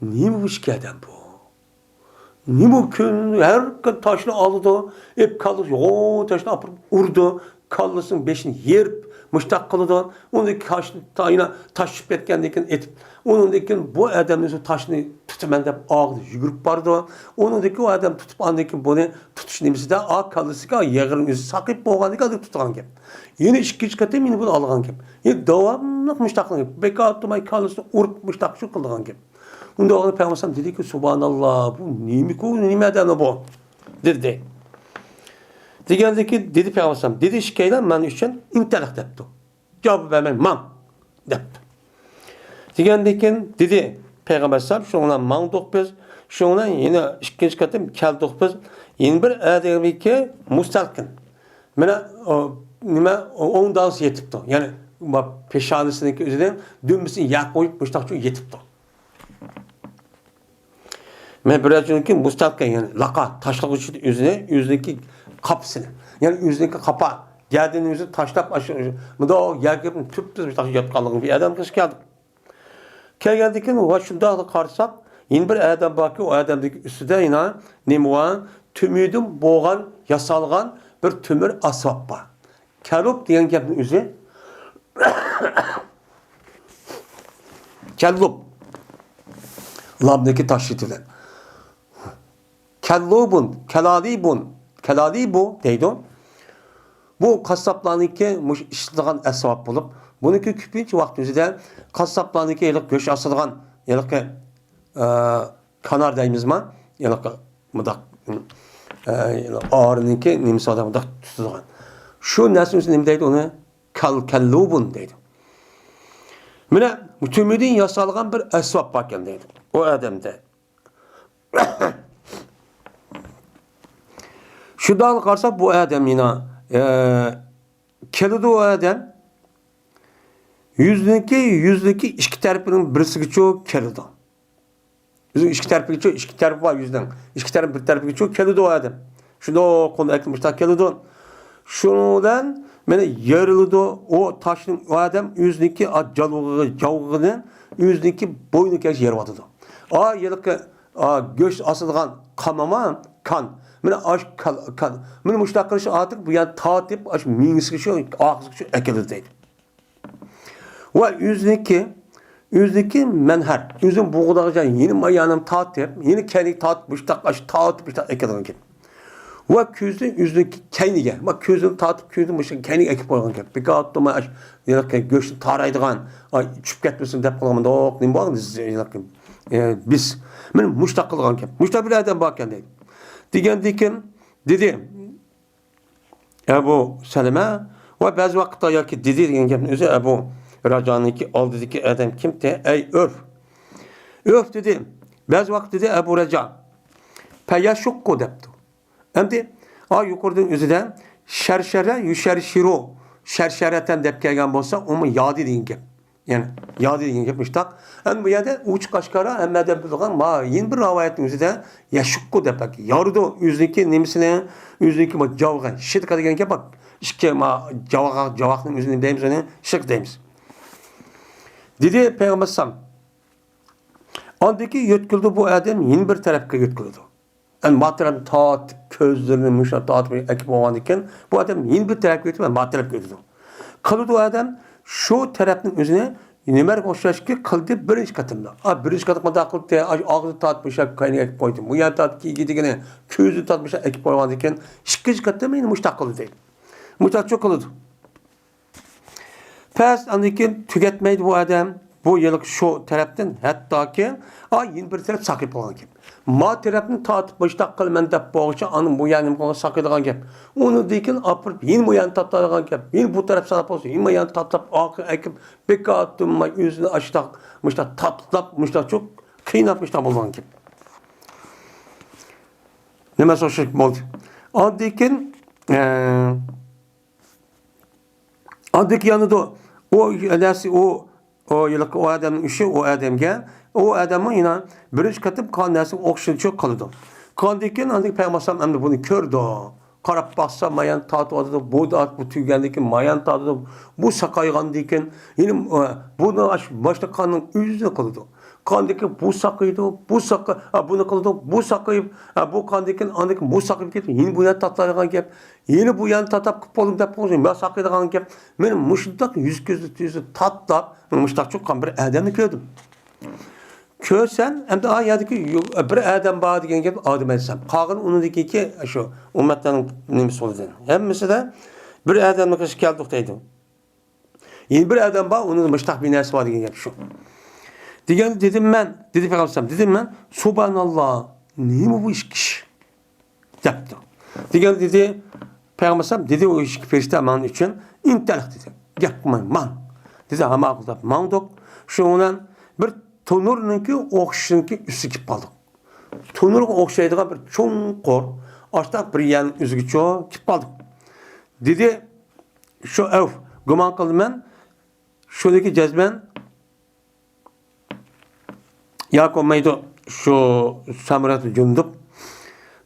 nima bu işki adam bu nima kun her taşını aldı hep kaldı yoğun taşını apıp urdu kallısın beşini yerip müştak kılıdı ondaki taşını tayına taşıp etkendikin etip onundaki bu adamın taşını tutumen dep ağdı yugurip bardı onundaki o adam tutup andaki bunu tutuş nemesinde ağ kallısı ki yağırın özü sakip boğandık adık tutulan gibi yeni işkiç katı mini bunu algan gibi yeni devamlı müştaklı gibi beka atımay kallısı urup müştak şu kıldıgan gibi onda oğlu Peygamber dedi ki subhanallah bu nimi adamı bu dedi. Degandeki dedi Peygamber dedi şikaylan men üçün intelekt depti. Cevap vermem man depti. Degandekin dedi Peygamber şundan mangdoq biz Şundan yine ikinci katım keldik biz. Yeni bir adamiki mustalkin. Mana nima o'ngdag'isi yetibdi. Ya'ni peshonasiniki o'zidan dumbisini yaq qo'yib mushtaqcha yetibdi. Men birazdan mustalkin, ya'ni laqa tashlag'uchi o'ziniki qapısını. Yani o'ziniki qapa gardini o'zi tashlab bundoq yerga tuptuz mushtaqcha yotganligini bir adam qiz keldi. Kelgandan keyin va shundoq qarasak, yeni bir adam borki, o adamdagi ustida yana nima tümüdüm boğan, yasalgan bir tümür asbab bor. Kalup degan gapning o'zi kalup labdagi tashditidan. Kalubun, kalalibu deydi. Bu qassoblarniki ishlagan asbab bo'lib, buniki ko'pincha vaqt o'zida qassoblarniki yiliq go'sht asadigan, yiliq kanar deymizmi? Yiliq mudaq ağrınınki nimsi adamı da tutulan. Şu nesimiz neyim deydi onu? Kallubun deydi. Mine tümüdün yasalgan bir esvab bakken deydi. O adamda. Şuradan karsak bu adam yine kelidi o adam yüzdeki iki tarafının birisi çok kelidi. Bizim iki tarafı var yüzden. İki tarafı bir tarafı çok kelidi o adam. Şunu konu eklemişler kelidi. Şundan bana yarıldı o taşın o adam yüzdeki cavgının yüzdeki boynu keş yer vardı. Yılık göç asılgan kanama kan. Bana aş kan. Bana müştakil artık bu yani tatip aş minisi şu ağzı şu eklediydi. Ve yüzdeki menher. Yüzün boğdağıca yeni mayanım tatip, yeni kendi tatip müştakil tatip eklediydi. Ve közün yüzdeki kendine, bak közün tatip közün müştakil kendi ekip koygan gibi. Bir kağıtta ma aş yani göçün taraydıgan, çüp ketmesin dep kalamında o ne bağınız biz benim müştakil olan gibi. Müştakil bir adam bakken değil. Dedi Ebu Seleme ve bazı vakitte ya ki dedi diyen gibi özü Ebu Raca'nınki aldığındaki adam kimdi? Ey örf. Örf dedi. Bazı vakit dedi Ebu Raca. Peyaşukku depti. Hem de yukarıdan özüden şerşere yüşerşiru. Şerşereten dep kelgen bolsa onu yadi diyen gibi. Yani yadi diyen gibi müştak. Hem bu yerde uç kaşkara hem de bildiğin ma yeni bir ravayetin özüden yaşukku depek. Yarıda yüzdeki nemisine yüzdeki bak cavga. Şit kadar gibi bak. İşte ma cavakın özünün deyimiz onu şık deyimiz. Dedi Peygamber Sam. Andaki yötküldü bu adam yeni bir tarafka yötküldü. Yani materyal taat, közlerini müşahede taat ekip olanken bu adam yeni bir tarafka yötküldü. Materyal yötküldü. Kalıdı o adam şu tarafın özüne nimer koşaş ki kıldı birinci katımda. Birinci katımda da kıldı ağzı tatmışa kaynağı ekip koydum. Bu yan tat ki gidigene közü tatmışa ekip koymadıkken ikinci katımda yine müştak kıldı değil. Müştak çok kıldı. Pes andikin tüketmeydi bu adam. Bu yıllık şu taraftan hatta ki yeni bir taraf sakip olan gibi. Ma tarafını tatip başta kılmen de boğuşa anın bu yanım konuda sakıdığan gibi. Onu dikin apırıp yeni bu yan tatladığan gibi. Yeni bu taraf sanap olsun. Yeni bu yan tatlap akı ekip beka attım yüzünü açtakmışlar tatlapmışlar çok kıynatmışlar olan gibi. Ne mesela şey oldu. Andaki yanında o yıllık o adamın işi o adamga o adamın yine birinci katım kan dersi okşun çok kalıdı. Kandikin andik peygambersem emri bunu kördü. Karab bassa mayan tatı adı bu da bu tüygendeki mayan tatı bu sakaygan diken yine bunu başta kanın yüzüne kalıdı. Kandaki bu sakıydı, bunu kıldı, bu sakıyıp, bu kandikin andik bu sakıyıp gitti. Yine bu yan tatlarıgan gep, yine bu yan tatap kıpolum dep olsun. Ben sakıydıgan gep, benim muştak yüz gözü tatlap, muştak çok kan bir adamı gördüm. Körsen hem de yerdeki bir adam bağ diyen gep adım etsem. Kağın onundaki ki şu ümmetlerin nemisi oldu. Hem mesela bir adamla kış geldik deydi. Yine bir adam bağ onun muştak bir neresi var diyen gep şu. Dedim ben, subhanallah, ne bu iş? Yaptı. Dedi, Peygamber dedi o iş perişte aman için, intelek dedi. Yapmayın, man. Dedi, ama akılda, man dok. Şundan bir tonurnunki, okşununki üstü kip aldık. tunurga o'xshaydigan bir cho'nqur, oshtaq bir yerning o'zigacha kelib qoldik. Dedi, shu avf gumon qildim, shuniki jazman yoki olmaydi shu Samurat Jundub.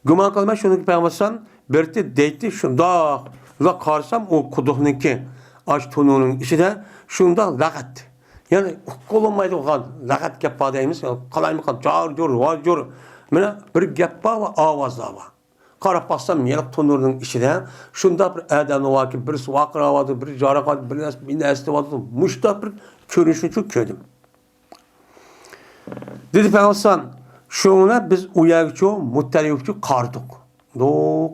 Gumon qildim, shuniki payg'ambarsan birti deydi shundoq. Va qarsam o quduqniki ash tunurning ichida shundoq lag'at. Yani qo'lolmaydi o'g'an lag'at gap bor deymiz. Qalaymi qol jor. Mana bir gap bor va ovozlar bor. Qarab baksam yeliq tunurning ichida shunda bir adam voki bir vaqiravad, bir jaraqat, bir narsa bor. Mushta bir ko'rishni ko'rdim. Dedi payg'ambar, shuni biz u yerga muttaliqchi qardik.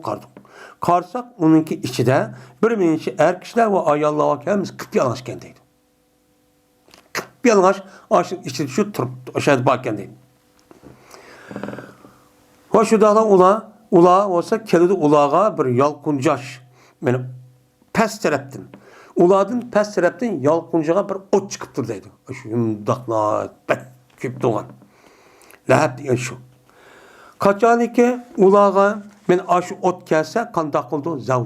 Qardik. Qarsak onunki içinde bir minçi erkekler ve ayollar vakimiz kıpyalaşken deydi. Kıpyalaş aşın içinde şu turup aşağıda bakken deydi. Ve şu dağda ula olsa kelidi ulağa bir yalkuncaş. Yani pes taraftan. Uladın pes taraftan yalkuncağa bir ot çıkıptır deydi. Şu yumdakla pek küp doğan. Lahap diyen şu. Kaçan ki ulağa men aşı ot kelse kandak oldu zav.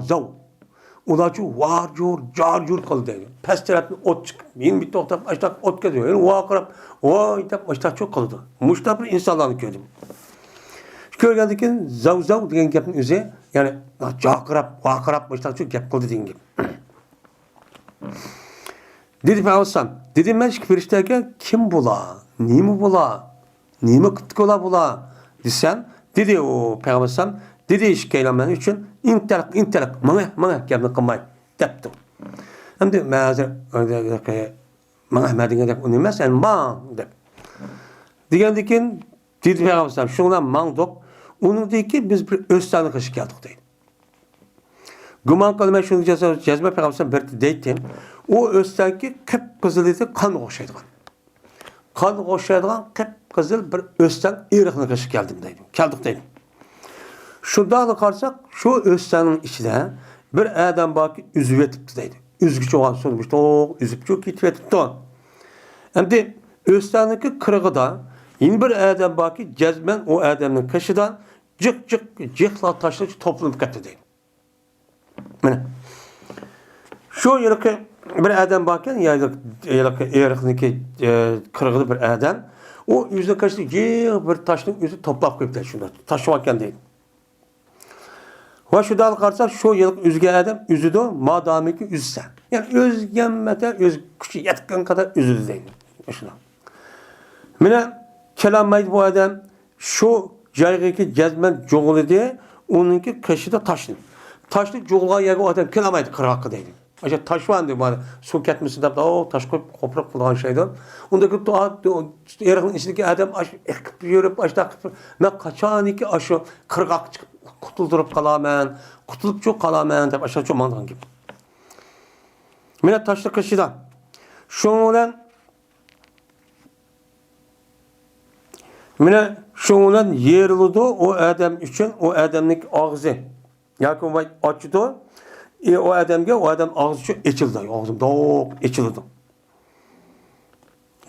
Ulacı varcur, carcur kıldı dedi. Pes taraftan ot çıkıp, yeni bir tohtap açtak ot geliyor. Yani vakırap, vay tap açtak çok kıldı. Muşta bir insanlarını gördüm. Görgendikin zav diyen gapın üzeri, yani vakırap açtak çok gap kıldı diyen gibi. Dedi Peygamber, dedim ben firişteyken kim bula, nimi bula, nimi kıttık ola bula desen, dedi o Peygamber, dedi iş keylemen için intelek mana gapni qilmay debdi. Endi men hozir mana madinga deb uni emas, man deb. Degandan dedi Peygamber, shundan mangdoq, uningdiki biz bir o'stani qilish keldik deydi. Gumon qilmay shuni jazma Peygamber bir deydi. O o'stanki qip-qizil edi, qon o'xshaydigan. Qon o'xshaydigan qip-qizil bir o'stan eriqni qilish keldik deydi. Şundan qarsak, şu o'stanning ichida bir adam baki üzüp etibdi deydi. Üzgüç olan sormuş, üzüp çok gitip etibdi. Endi o'stanniki qirg'ida yeni bir adam baki cezmen o adamning qishidan jiqlar tashlab toplanib ketdi deydi. Mana şu yilki bir adam bakken eriqniki qirg'ida bir adam o yüzüne kaçtı bir taşning yüzü toplab qo'yibdi shunda. Tashlab olgan deydi. Ve şu dal qarsak şu yıllık üzge adam üzüdü madamiki üzsen. Yani özgenmete öz küçü yetken kadar üzüdü deydi. Şuna. Mine kelammaydı bu adam şu caygıki cezmen çoğulu diye onunki kaşıda taşlı. Taşlı çoğulğa yeri o adam kelammaydı kıraqı deydi. Aşağı taş vardı bana su ketmesi de o taş koyup koprak kılgan şeyden. Ondaki eriğin içindeki adam ekip yürüp aşağı ben kaçaniki aşı kırqaq çıkıp kutuldurup kalamen, kutulup çok kalamen deb aşağı çok mandan gibi. Mine taşlı kaşıdan. Şundan yerildi o adam için o adamlık ağzı. Yakın vay açtı. O adam ağzı için içildi. Ağzım doğuk içildi.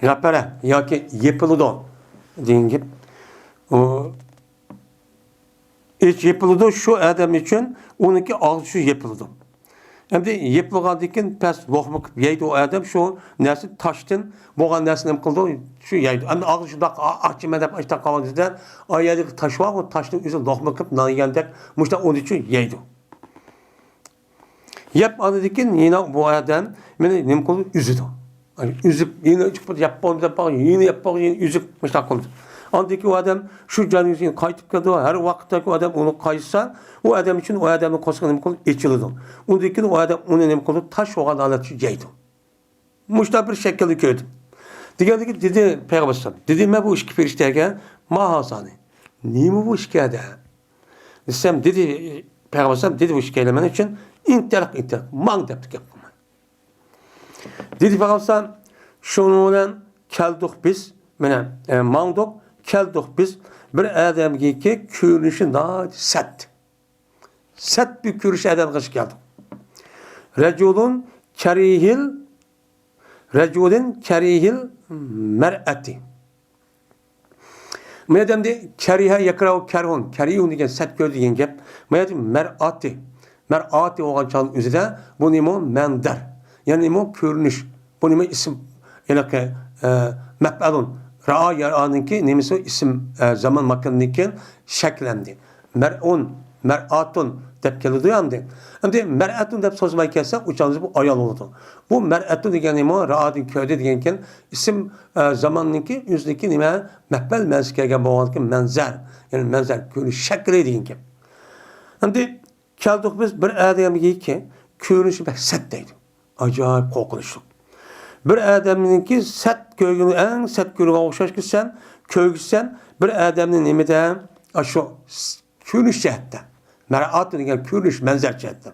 Rapere yaki yapıldı. Deyin gibi. İç yapıldı şu adam için onunki ağzı yapıldı. Hem de yapılgandikin pes lokmak yeydi o adam şu nesi taştın boğan nesini kıldı şu yeydi. Hem de ağzı şunda açma dep açta kalanızdan ayadık taş var o taşın üzerine lokmak nan geldik. Muşta onun için yeydi. Yap anıdikin yine bu adam beni nem kıldı üzüdü. Üzüp yine çıkıp yapmam dep yine yapmak yine üzüp muşta kıldı. Andaki o adam şu canını kayıtıp geldi. Her vakitteki o adam onu kaysa o adam için o adamın koskunu kolu içildi. Ondaki o adam onun nem kolu taş olan alet yeydi. Muşta bir şekilde gördüm. Diğerdeki dedi Peygamber dedi ben bu işki perişteyken mahasani. Niye bu işki ede? Desem dedi Peygamber dedi bu işki elemen için intelek man deptik yapma. Dedi Peygamber şununla keldik biz mandık keldik biz bir adam ki körünüşü nadi set bir körüş adam kış geldi. Reculun kerihil mer'ati. Madem de kariha yakrav karhun, karihun degan sat ko'z degan gap. Madem mer'ati. Mer'ati olgan çağın üzerinde bu nemo mender. Yani nemo görünüş. Bu nemo isim. Yani ki mef'alun. Ra'a yara'nınki nemisi isim zaman makanınki şeklendi. Mer'un, mer'atun deb keladi hamdi. Hamdi mer'atun deb sozmay kelsak, uçağınız bu ayol oldu. Bu mer'atun degan nima ra'adın köyde deganken isim zamanınki yüzdeki nima mehbel mensi kelgan bo'lganki manzar. Yani manzar ko'rish shakli degan gap. Hamdi keldik biz bir adamga ki ko'rinishi sat deydi. Acayip qo'rqinchli. Bir adamninki sat ko'rgani eng sat ko'rga o'xshash ki sen ko'rgisen bir adamning nimada shu ko'rinish jihatda. Mer'at degan ko'rinish manzar jihatda.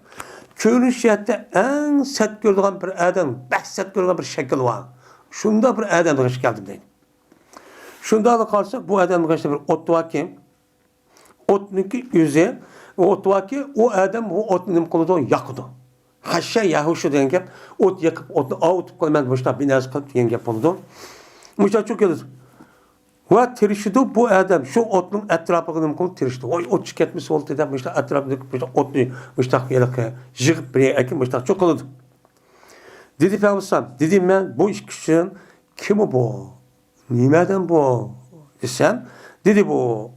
Ko'rinish jihatda eng sat ko'radigan bir adam, sat ko'radigan bir shakl bor. Shunda bir adamga g'ish keldim deydi. Shunda qolsak bu adamga g'ish bir ot borki, otniki o'zi ot borki, o adam bu otni nima qiladi? Yoqadi. Haşa yahuşu degan gap, ot yakıp otni avutib qo'yman boshqa binas qilib degan gap bo'ladi. Mucha çok keladi. Va tirishdi bu adam shu otning atrofiga nima qilib tirishdi. Voy ot ketmasa bo'ldi deb mushta atrofida otni mushta yalaqa yig'ib bir ekin mushta çok qiladi. Dedi Peygamber, dedim men bu ish uchun kim bu? Nimadan bu? Desam, dedi bu.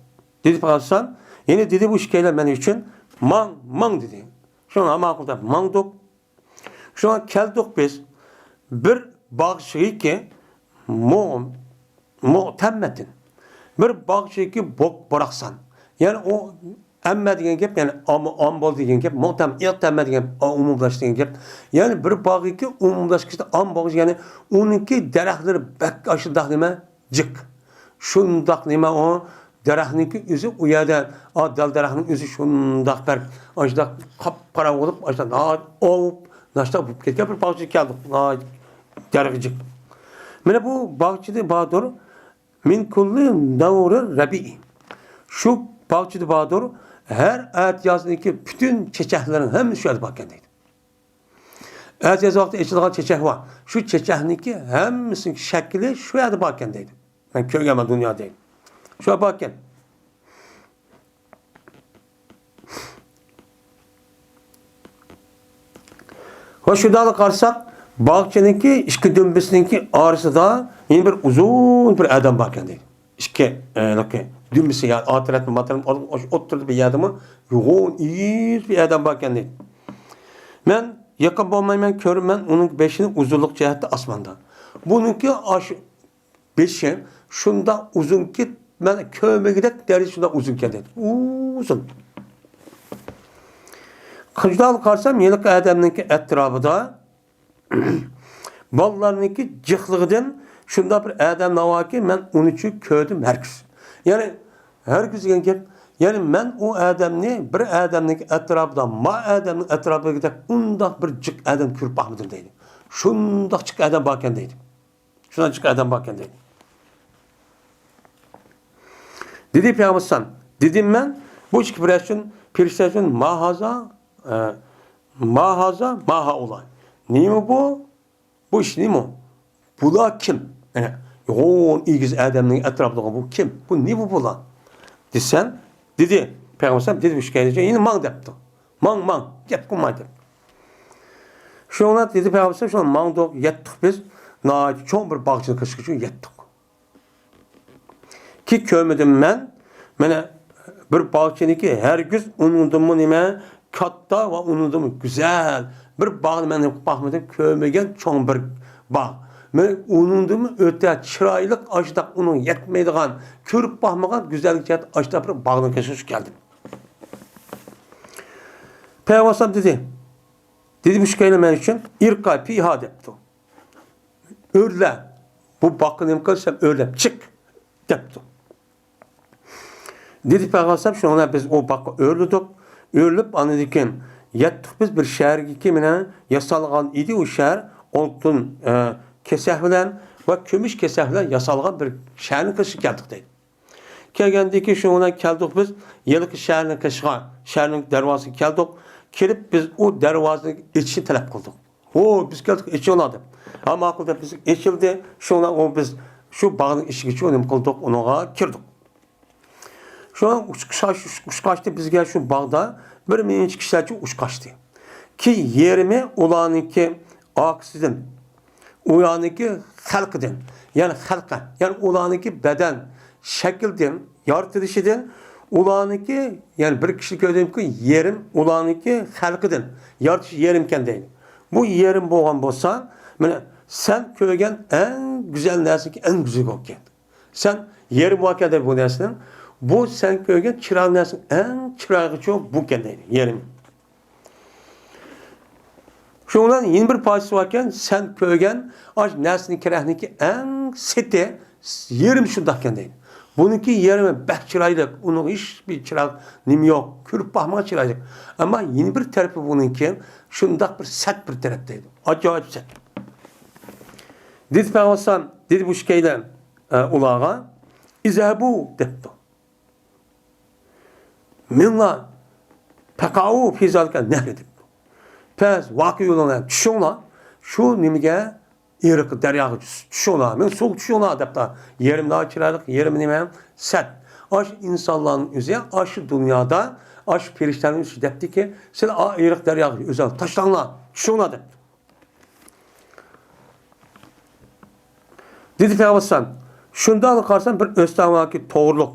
Dedi Peygamber, yine dedi bu ishkaylar men uchun mang dedi. Şuna mağulda mangduk. Şuna keldik biz bir bağışığı ki muhtemmetin. Bir bağışığı ki bok bıraksan. Yani o emme degan gap, yani ambol degan gap, muhtemmet degan umumlaş degan gap. Yani bir bağı ki umumlaşkışta ambol yani onunki daraxtları bak aşıdaq nima jik. Şundaq nima o daraxtniki o'zi u yerda dal daraxtning o'zi shundaq bir ashda qop-qora bo'lib ashda ovib nashta bo'lib ketgan bir bog'cha keldi. Darajik. Mana bu bog'chida Badur min kulli davri rabi'i. Shu bog'chida Badur her ayet yazındaki bütün çeçeklerin hem şu yerda bakkan deydi. Ayet yazı vaqtida echilgan çeçek var. Şu çeçekniki hemmisinin şekli şu yerda bakkan deydi. Ben ko'rganman dunyoda deydi. Şuna bakın. Ve şurada qarsak, bağçanınki, işki dümbesininki arasında yine bir uzun bir adam bakın deydi. İşki, dümbesi ya, atirat mı, oturdu bir adamı, yoğun, iyi bir adam bakın deydi. Ben yakın olmayı körüm, ben onun beşini uzunluk cihette asmanda. Bununki beşi, şunda uzun ki, ben köyüme gidip deri şunda uzun geldi. Uzun. Kıcdal karsam yelik adamınki etrafıda ballarınki cıhlığıdan şunda bir adam var ki ben onun için köydüm herkes. Yani herkes gel. Yani ben o adamni bir adamınki etrafıda ma adamın etrafına gidip undaq bir cık adam körüp bakmadım deydi. Şundaq çık adam bakken deydi. Şundan çık adam bakken deydi. Dedi Peygamber, dedim ben bu iki piriştasyon maha olay. Neymi bu? Bu iş neymi? Bu da kim? Yani yoğun ilgiz adamın etrafında bu kim? Bu ne bu lan? Desen, dedi Peygamber, dedi bu şikayetçi yine mang depti. Mang, gep kumay dep. Şuna dedi Peygamber, şuna mang dok yettik biz. Çok bir bağçılık kışkıcı yettik. Ki kömedim ben bir bağçaniki her gün unudum nime katta ve unudum güzel bir bağ ben bakmadım kömegen çok bir bağ. Men unudum öte çıraylık açtaq onun yetmeydiğen körüp bakmagan güzellik cihat açtaq bir bağın keşiş geldim. Peygamber dedi bu şikayetler için irka piha depti. Örle bu bakın imkansam örle çık depti. Dedi Peygamber şuna biz o bak ördük. Örülüp anladıkken yettik biz bir şehirge kimine yasalgan idi o şehir altın keseh bilen ve kömüş keseh bilen yasalgan bir şehrin kışı geldik deydi. Kelgendeki şuna geldik biz yılki şehrin kışıga şehrin dervazı geldik. Kelip biz o dervazının içini talep kıldık. Biz geldik içi oladı. Ama akılda biz içildi şuna o biz şu bağın işi geçiyor onu kıldık ona girdik. Şu an uç kaçtı bizge şu bağda bir minç kişilerce uç kaçtı. Ki yerimi ulanınki aksizin, uyanınki halkıdın. Yani halka, yani ulanınki beden, şekilden, yaratılışıdan, ulanınki, yani bir kişi gördüğüm ki yerim, ulanınki halkıdın. Yaratış yerimken değil. Bu yerim boğan bolsa, sen köygen en güzel nersin ki en güzel olken. Sen yerim vakada bu nersin. Bu sen köygen çırak nersin en çırağı çok bu kendine yerim. Şundan yeni bir parçası varken sen köygen aç nersin kirahniki en sete yerim şundak kendine. Bununki yerime beh çıraylık, onun hiçbir çırak nim yok, kürüp bakma çıraylık. Ama yeni bir tarafı bununki şundak bir set bir taraftaydı. Acayip set. Dedi Peygamber dedi bu şikeyle ulağa İzhebu depti. Minla pekau fizalika nehredip. Pez vakı yoluna düşüyorlar. Şu nimige ırık deryağı düşüyorlar. Men sol düşüyorlar depti. Yerim daha çıraylık, yerim nime set. Aş insanların üzeri, aş dünyada, aş perişlerin üzeri depti ki sen ırık deryağı özel taşlanlar, düşüyorlar depti. Dedi Peygamber şundan qarsan bir östəvaki toğruluq,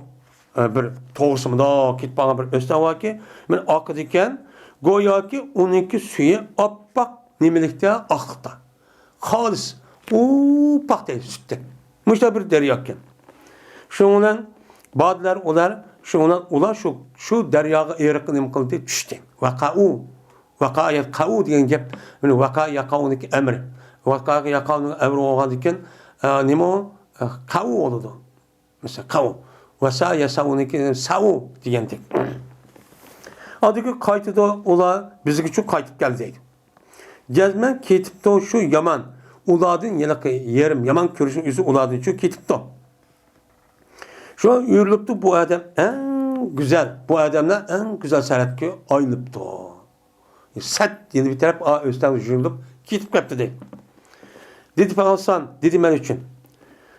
bir toğrusum da kitbana bir östəvaki, men aqid ekan, go'yoki uniki suyu oppoq nimalikda oqliqda. Xolis, oppoqday sutda. Mushta bir daryo ekan. Shundan ba'zilar ular shu daryoga eriq nima qildi, tushdi. Vaqa yaqau degan gap, men vaqa yaqauniki amr. Vaqa yaqauniki amr bo'lgan ekan, nima kavu oldu. Mesela kavu. Vasa yasavuniki savu diyendik. Adıki kaytıda ola biziki çok kaytıp geldi. Gezmen ketipto şu yaman. Uladın yelaki yerim yaman körüşün yüzü uladın şu ketipto. Şu an yürülüptü bu adam en güzel. Bu adamla en güzel seyretki aylıptı. Set yeni bir taraf üstten yürülüp ketip kaptı değil. Dedi Peygamber dedi men için.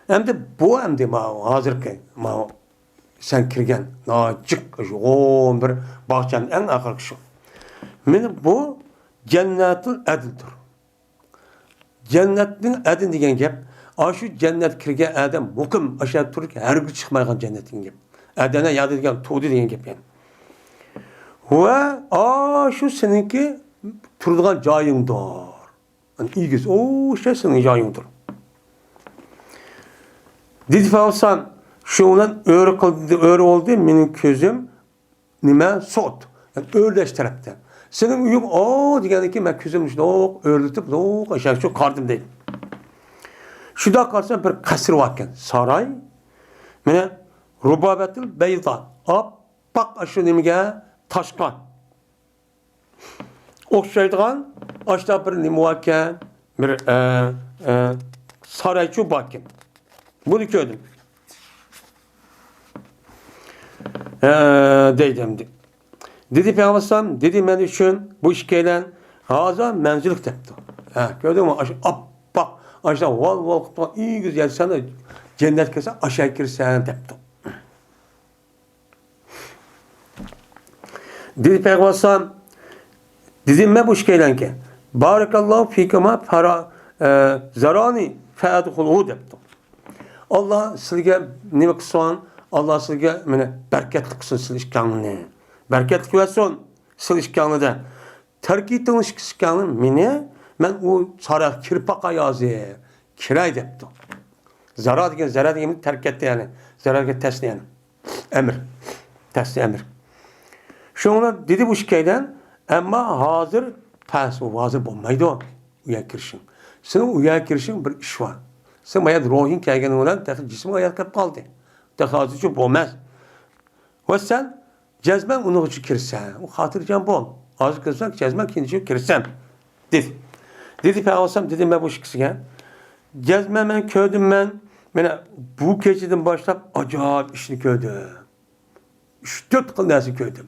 Hem de bu hem de hazırki sen kirgen çık o bir bahçenin en ahırkı şu. Benim bu cennetin edildir. Cennetin edin degen gap. Aşı cennet kirgen adam mukim aşağı turuk her gün çıkmayacak cennetin gap. Adana yadı degen tuğdu degen gap yani. Ve şu seninki turduğun cayındır. Yani ilgisi o şey senin cayındır. Dedi Peygamber şundan öyle oldu benim közüm nime sot. Yani öğreş taraftan. Senin uyum o degeni ki ben közüm işte o öğretip o aşağı çok kardım değil. Şurada karşısında bir kasır varken saray mene rubabetil beyda bak aşağı nimge taşkan. Okşaydıgan aşağı bir nime varken bir sarayçı varken. Bunu gördüm. Deydim. Dedi Peygamber dedi men için bu işkeylen haza menzilik depti. Gördün mü? Bak aşağı val iyi güzel sana cennet kese aşağı girsen depti. Dedi Peygamber dedim ben bu işkeylen ki barakallahu fikama para zarani fa'adkhulu depti. Allah sizge nima qilsin? Allah sizge meni berkatli qilsin siz ishkanini. Berkatli qilsin siz ishkanida. Tarkitin ishkanini men u sara kirpaqa yozi. Kiray debdi. Zara degan tarkatda yani. Zararga tasni yani. Emr. Tasni emr. Şuna dedi bu şikaydan ama hazır pas o hazır bo'lmaydi o. Uya kirishing. Senin uya kirishing bir ish var. Sen bayat ruhin kelgeni olan cismi hayat kap kaldı. Tehazı çok olmaz. Ve sen cezmen onu için kirsen. O hatırcan bol. Az kızsak cezmen kendisi kirsen. Dedi. Dedi Peygamber dedim ben bu şıksıken. Cezmen ben köydüm ben. Bu geceden başlayıp acayip işini köydüm. 3-4 kıl nesi köydüm.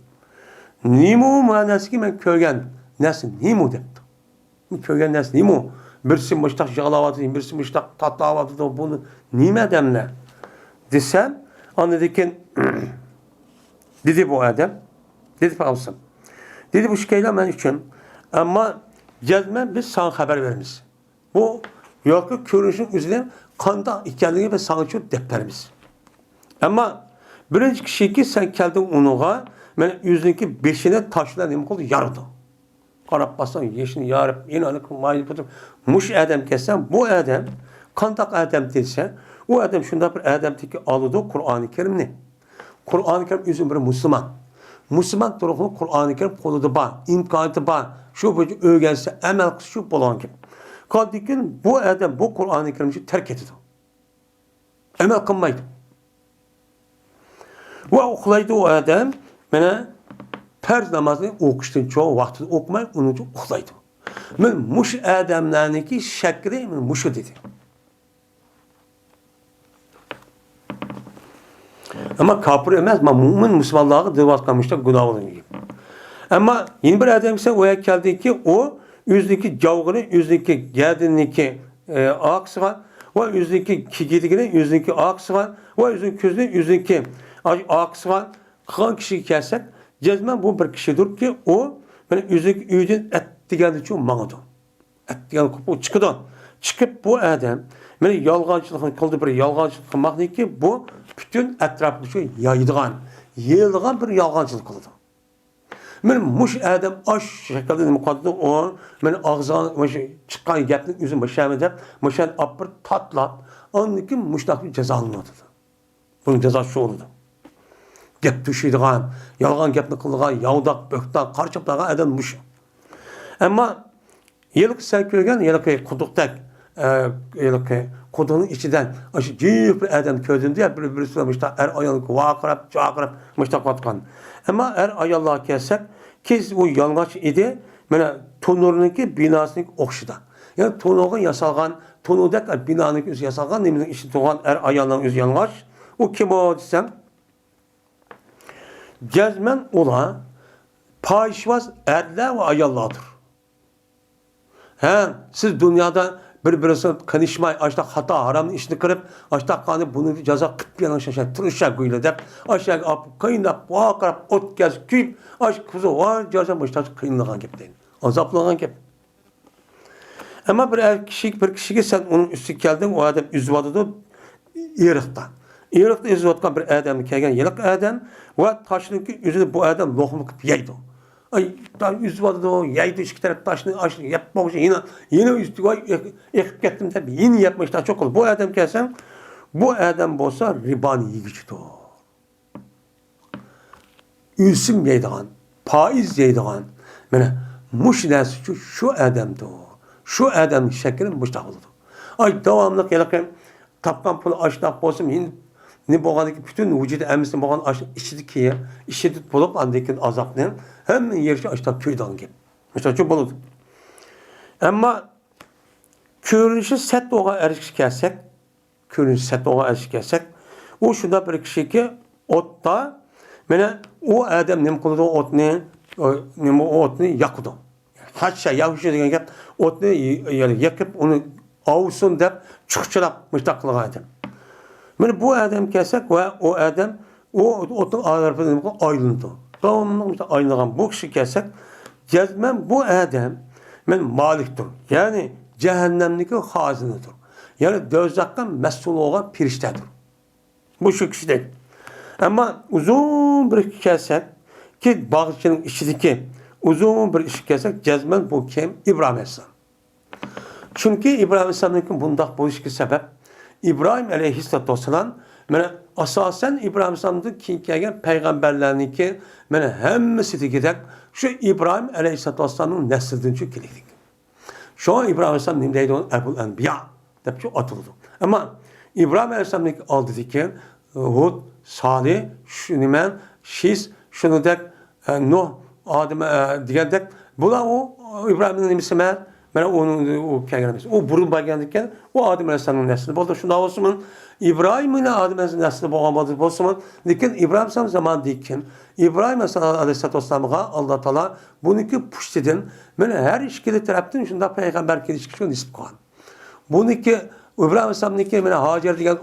Nimu manası ki ben köygen. Nesi? Nimu depti. Köygen nesi? Nimu. Birisi müştak yağlavadı, birisi müştak tatlavadı da bunu nime demle desem anladıkken Dedi bu adam. Dedi Peygamber. Dedi bu şikayla ben için. Ama cezmen biz sana haber veririz. Bu yolki görünüşün üzerine kanda ikenliği ve sana çok deplerimiz. Ama birinci kişi ki sen geldin onuğa, ben yüzündeki beşine taşla ne oldu? Yarıdı. Karab basan, yeşini yarıp, yine anı kılmayı tutup, muş adam kessen, bu adam, kandak adam değilse, o adam şunda bir adamdaki alıdı Kur'an-ı Kerim ne? Kur'an-ı Kerim yüzün bir Müslüman. Müslüman tarafının Kur'an-ı Kerim koludu var, imkanı var, şu böyle öğrense, emel şu bulan gibi. Kaldikin bu adam bu Kur'an-ı Kerim'i terk etti. Emel kılmaydı. Ve oklaydı o adam, bana farz namazını okuştun çoğu vakti okumayı, onun için oklaydı. Ben muş adamlarınki şekli muşu dedi. Ama kapır emez, ama mümin Müslümanlığı dıvat kalmışlar, günah olun gibi. Ama yeni bir adam ise oya geldi ki o yüzdeki cavgını, yüzdeki geldiğindeki aksı var. O yüzdeki gidigini, yüzdeki aksı var. O yüzdeki közünü, yüzdeki aksı var. Kan kişi kelsek, cezmen bu bir kişidir ki o benim yüzdeki üyden et diğerli için mağdur. Et diğerli o çıkıdan. Çıkıp bu adam benim yalgancılıkını kıldı bir yalgancılık kılmak değil ki bu bütün etrafı şu yayılgan, yayılgan bir yalgancılık kıldı. Men muş adam aş şekilde mukaddes o men ağzından çıkan gapning yüzün başamı dep muşan apır tatlat onunki muştaq bir ceza alınmadı. Bunun cezası şu oldu. Gap düşüydüğün, yalgan gapni kıldıgan, yavdak, böktak, qarçapdagan adam muş. Ama yılık sen görgen, yılık kuduqdak, yılık kuduğun içinden aşı cip bir adam kördündü ya bir sulamışta er ayağını vaqırap, çaqırap muştaq atkan. Ama er ayallığa kelsek, kez o yalgaç idi, mana tonurunki binasının okşuda. Yani tonuğun yasalgan, tonuğdak binanın özü yasalgan, nemizin işi doğan er ayalının özü yalgaç. O kim o desem? Cezmen ola, payişvaz erler ve ayallahdır. He, siz dünyada birbirine kanışmay, açta hata, haramın işini kırıp, açta kanı bunu ceza kıtlayan aşağı, tırışa güyle deyip, aşağı apıp, kıyınlap, vakarap, ot gez, küyüp, aşk kızı var, ceza başta kıyınlığın gibi deyin. Azaplığın gibi. Ama bir kişi sen onun üstü geldin, o adam üzvadıdı, İrık'ta. İrık'ta üzvadıkan bir adam kelgen, yılık adam, ve taşınınki yüzünü bu adam lokumluk yaydı. Ay üzvadı o yaydı iki taraf taşını açtı yapmak için yine üstü ekip gittim tabii yine yapmışlar çok oldu. Bu adam gelsen bu adam olsa ribani yigiçti o. Ülsüm yaydıgan, faiz yaydıgan. Mene muşnası şu adamdı o. Şu adam şeklin muştaq oldu. Ay devamlı gelirken tapkan pulu açtaq olsun yine ne boğandaki bütün vücudu emsin boğan içindeki işidit bulup andaki azapnen hemen yerçi açta köydan gibi. Mesela çok bulundu. Ama körünüşü set oğa erişik kelsek, körünüşü set oğa erişik kelsek, o şunda bir kişi ki otta, mene o adam nem kıldı o otunu yakıdı. Hatta yavuşu degen gap otunu yakıp onu avusun deyip çıkçılap müştaklığa adam. Yani bu adam kelsek ve o adam o otun ağırlığı ayrıldı. Tamamını ayrılan bu kişi kelsek cezmen bu adam men maliktir. Yani cehennemdeki hazinedir. Yani dözaktan mesul olan piriştedir. Bu şu kişi değil. Ama uzun bir iş kelsek ki bağışçının içindeki uzun bir iş kelsek cezmen bu kim? İbrahim Aleyhisselam. Çünkü İbrahim Aleyhisselam'ın bundak bu işki sebep İbrahim Aleyhisselatü Vesselam mene asasen İbrahim Aleyhisselam'ın ki gelgen peygamberlerini ki mene hemmesi de gidek şu İbrahim Aleyhisselatü Vesselam'ın neslinden çok geldik. Şu an İbrahim Aleyhisselam nimdeydi onun Ebul Enbiya deyip çok atıldı. Ama İbrahim Aleyhisselam'ın aldı ki Hud, Salih, Şunimen, Şiz, şunu dek Nuh, Adem diyen dek bula o İbrahim'in nimisi ben onun peygamberimiz. O burun baygandırken o Adem Aleyhisselam'ın nesli oldu. Şunda olsun İbrahim'in Adem Aleyhisselam'ın nesli olmadı olsun. Lakin İbrahim Aleyhisselam zaman dikken İbrahim Aleyhisselam'a Allah Teala bununki puştedin. Ben her işkili taraftan şunda peygamber ilişkisi şu nisip koyan. Bununki İbrahim Aleyhisselam'ın ki Hacer diyen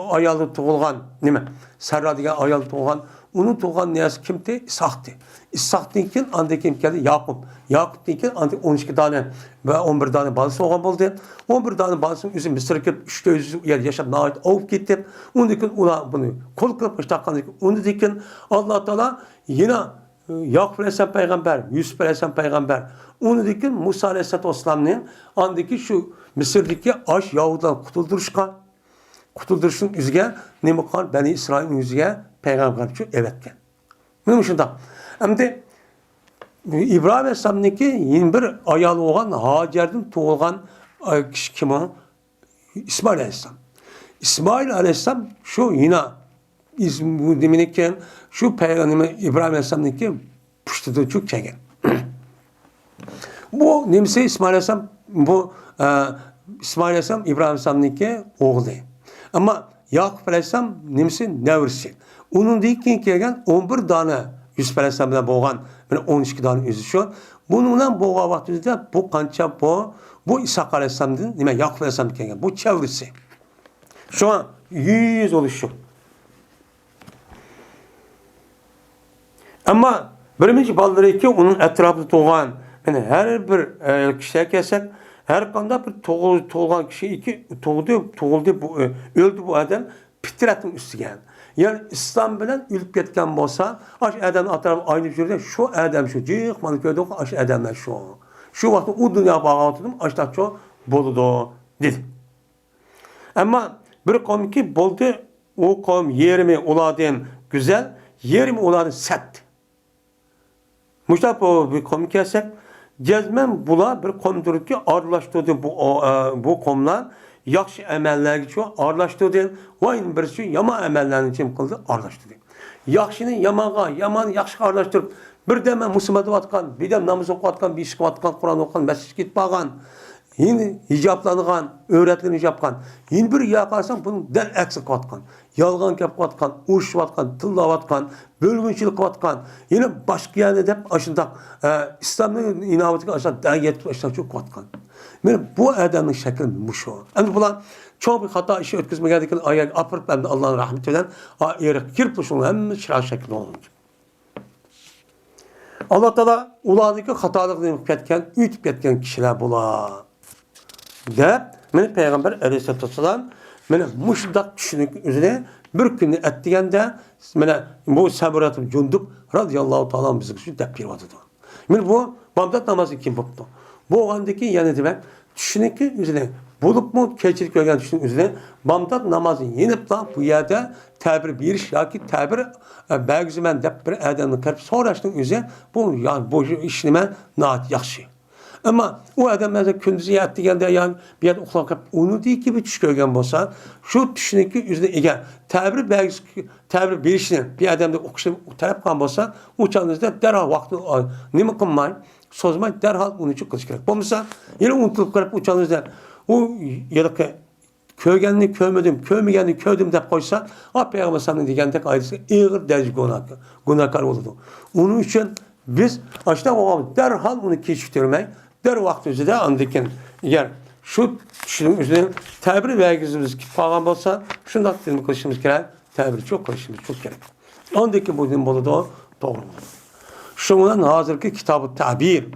ayalı tuğulgan nime? Serra diyen ayalı tuğulgan Onun tuğan neyası kimdi? İshak'tı. İshak'tan keyin andan kim geldi? Yakup. Yakup'tan keyin 12 tane ve 11 tane balası olan oldu. 11 tane balasının üzüm Mısır'a kelip 300 yer yaşap nahayet avup gitti. Ondan keyin ular bunu kol kılıp başlaqqan. Ondan keyin Allah Teala yine Yakup Aleyhisselam peygamber, Yusuf Aleyhisselam peygamber. Ondan keyin Musa Aleyhisselam'ın andaki şu Mısır'daki aş Yahudi'den kutulduruşun üzüge ne bakar Beni İsrail'in üzüge peygamber için evetken. Benim şunda. Hem de İbrahim Aleyhisselam'daki yeni bir ayalı olan Hacer'den doğulgan kişi kim o? İsmail Aleyhisselam. İsmail Aleyhisselam şu yine bu deminken şu peygamber İbrahim Aleyhisselam'daki puştuduğu çok çeken. Bu nemse İsmail Aleyhisselam bu İsmail Aleyhisselam İbrahim Aleyhisselam'daki oğlu. Ama Yakup Aleyhisselam nemse nevrisi. Onun deyken kelgen 11 tane Yusuf Aleyhisselam'dan boğan 12 tane yüzü şu. Bununla boğa vaktinde bu kança bu İshak Aleyhisselam'dan nime Yakup Aleyhisselam'dan kelgen. Bu çevresi. Şu an 100 oluşu. Ama birinci balları ki onun etrafında doğan yani her bir kişiye kelsek her kanda bir doğan kişi iki doğuldu bu öldü bu adam fitretin üstügen. Yani İslam bilen ölüp ketken bolsa aş adam atarım aynı yerde şu adam şu cıqmanı gördük aş adamlar şu. Şu vakti o dünya bağlattım aşta çok boludu dedi. Ama bir kavim ki boldu o kavim yerimi uladın güzel yerimi uladın sert. Muştap bir kavim kelsek cezmen bula bir kavimdir ki ağırlaştırdı bu kavimler yaxşı əməllər üçün ağırlaşdırdı. Vayın birisi yama əməllərini için kıldı, ağırlaşdırdı. Yaxşını yamağa, yamanı yaxşı ağırlaşdırıp, bir dəmə musibəti vatqan, bir dəm namaz oqatqan, bir işki vatqan, Kur'an oqan, məscid gitmağan, yine hicaplanıqan, öğretilen hicapqan, yine bir yaqarsan bunu dəl əksik vatqan, yalğan kep vatqan, uruş vatqan, tılla vatqan, bölgünçilik vatqan, yine başka yani edip aşında İslam'ın inavatı aşında dəyət aşında çok vatqan. Bu adamın şekli bu şu. Yani bulan çok bir hata işi ötküzme geldikken ayak apırıp ben de Allah'ın rahmetiyle ayırıp kirp şunu hem şiral şekli olunca. Allah Teala ulardaki hatalık demek ketken, ütüp ketken kişiler bula. De benim Peygamber Aleyhisselatü Vesselam beni muşdak düşünük üzerine bir günü ettiğinde bu Saburat'ın Cundub radıyallahu ta'ala bizi şu tepkir vardı. Bu Bağdat namazı kim yaptı? Bu andaki yani demek düşünük ki üzerine bulup mu keçilik görgen düşünük üzerine Bağdat namazı yenip lan bu yerde tabir bir iş ya ki tabir belgüzümen dep bir adamın kırıp sonraştığın üzerine bu yani bu işleme naat yaxşı. Ama o adam mesela kündüzü yattı geldi yani bir yer okula kapıp onu değil ki bir tuş görgen olsa şu düşünün ki üzerine eğer tabir belgisi tabir bir işini bir adamda okuşu taraf kan olsa uçağınızda derhal vakti ne mi kılmayın sozmayın derhal onun için kılıç gerek. Bu mesela yine unutulup kalıp uçağınızda o ya da köygenli köymegenli köydüm de koysa Peygamber Sallallahu Aleyhi ve Sellem ayrısı ağır derece günahkar olurdu. Onun için biz aşağı o derhal onu keşfettirmeyi der vakti üzere andikin eğer şu düşünün üzerine tabir vergizimiz falan olsa şundan dedim kılışımız gerek tabir çok kılışımız çok gerek. Ondaki bu din bolu da doğru. Şundan hazırki kitabı tabir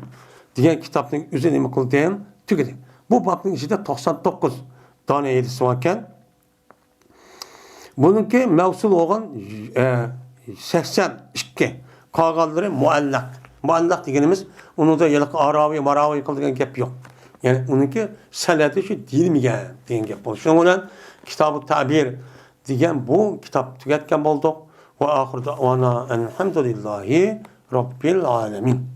diyen kitabın üzerine kıldığım tükedi. Bu babın içinde 99 tane yedisi varken bununki mevsul olan 82 kağalları muallak. Muallak degenimiz onu da yılık aravi yıkıldığın gep yok. Yani onunki senedi şu değil mi yani deyen gep oldu. Şundan kitabı tabir degen bu kitap tüketken bulduk. Ve ahir da'vana elhamdülillahi Rabbil alemin.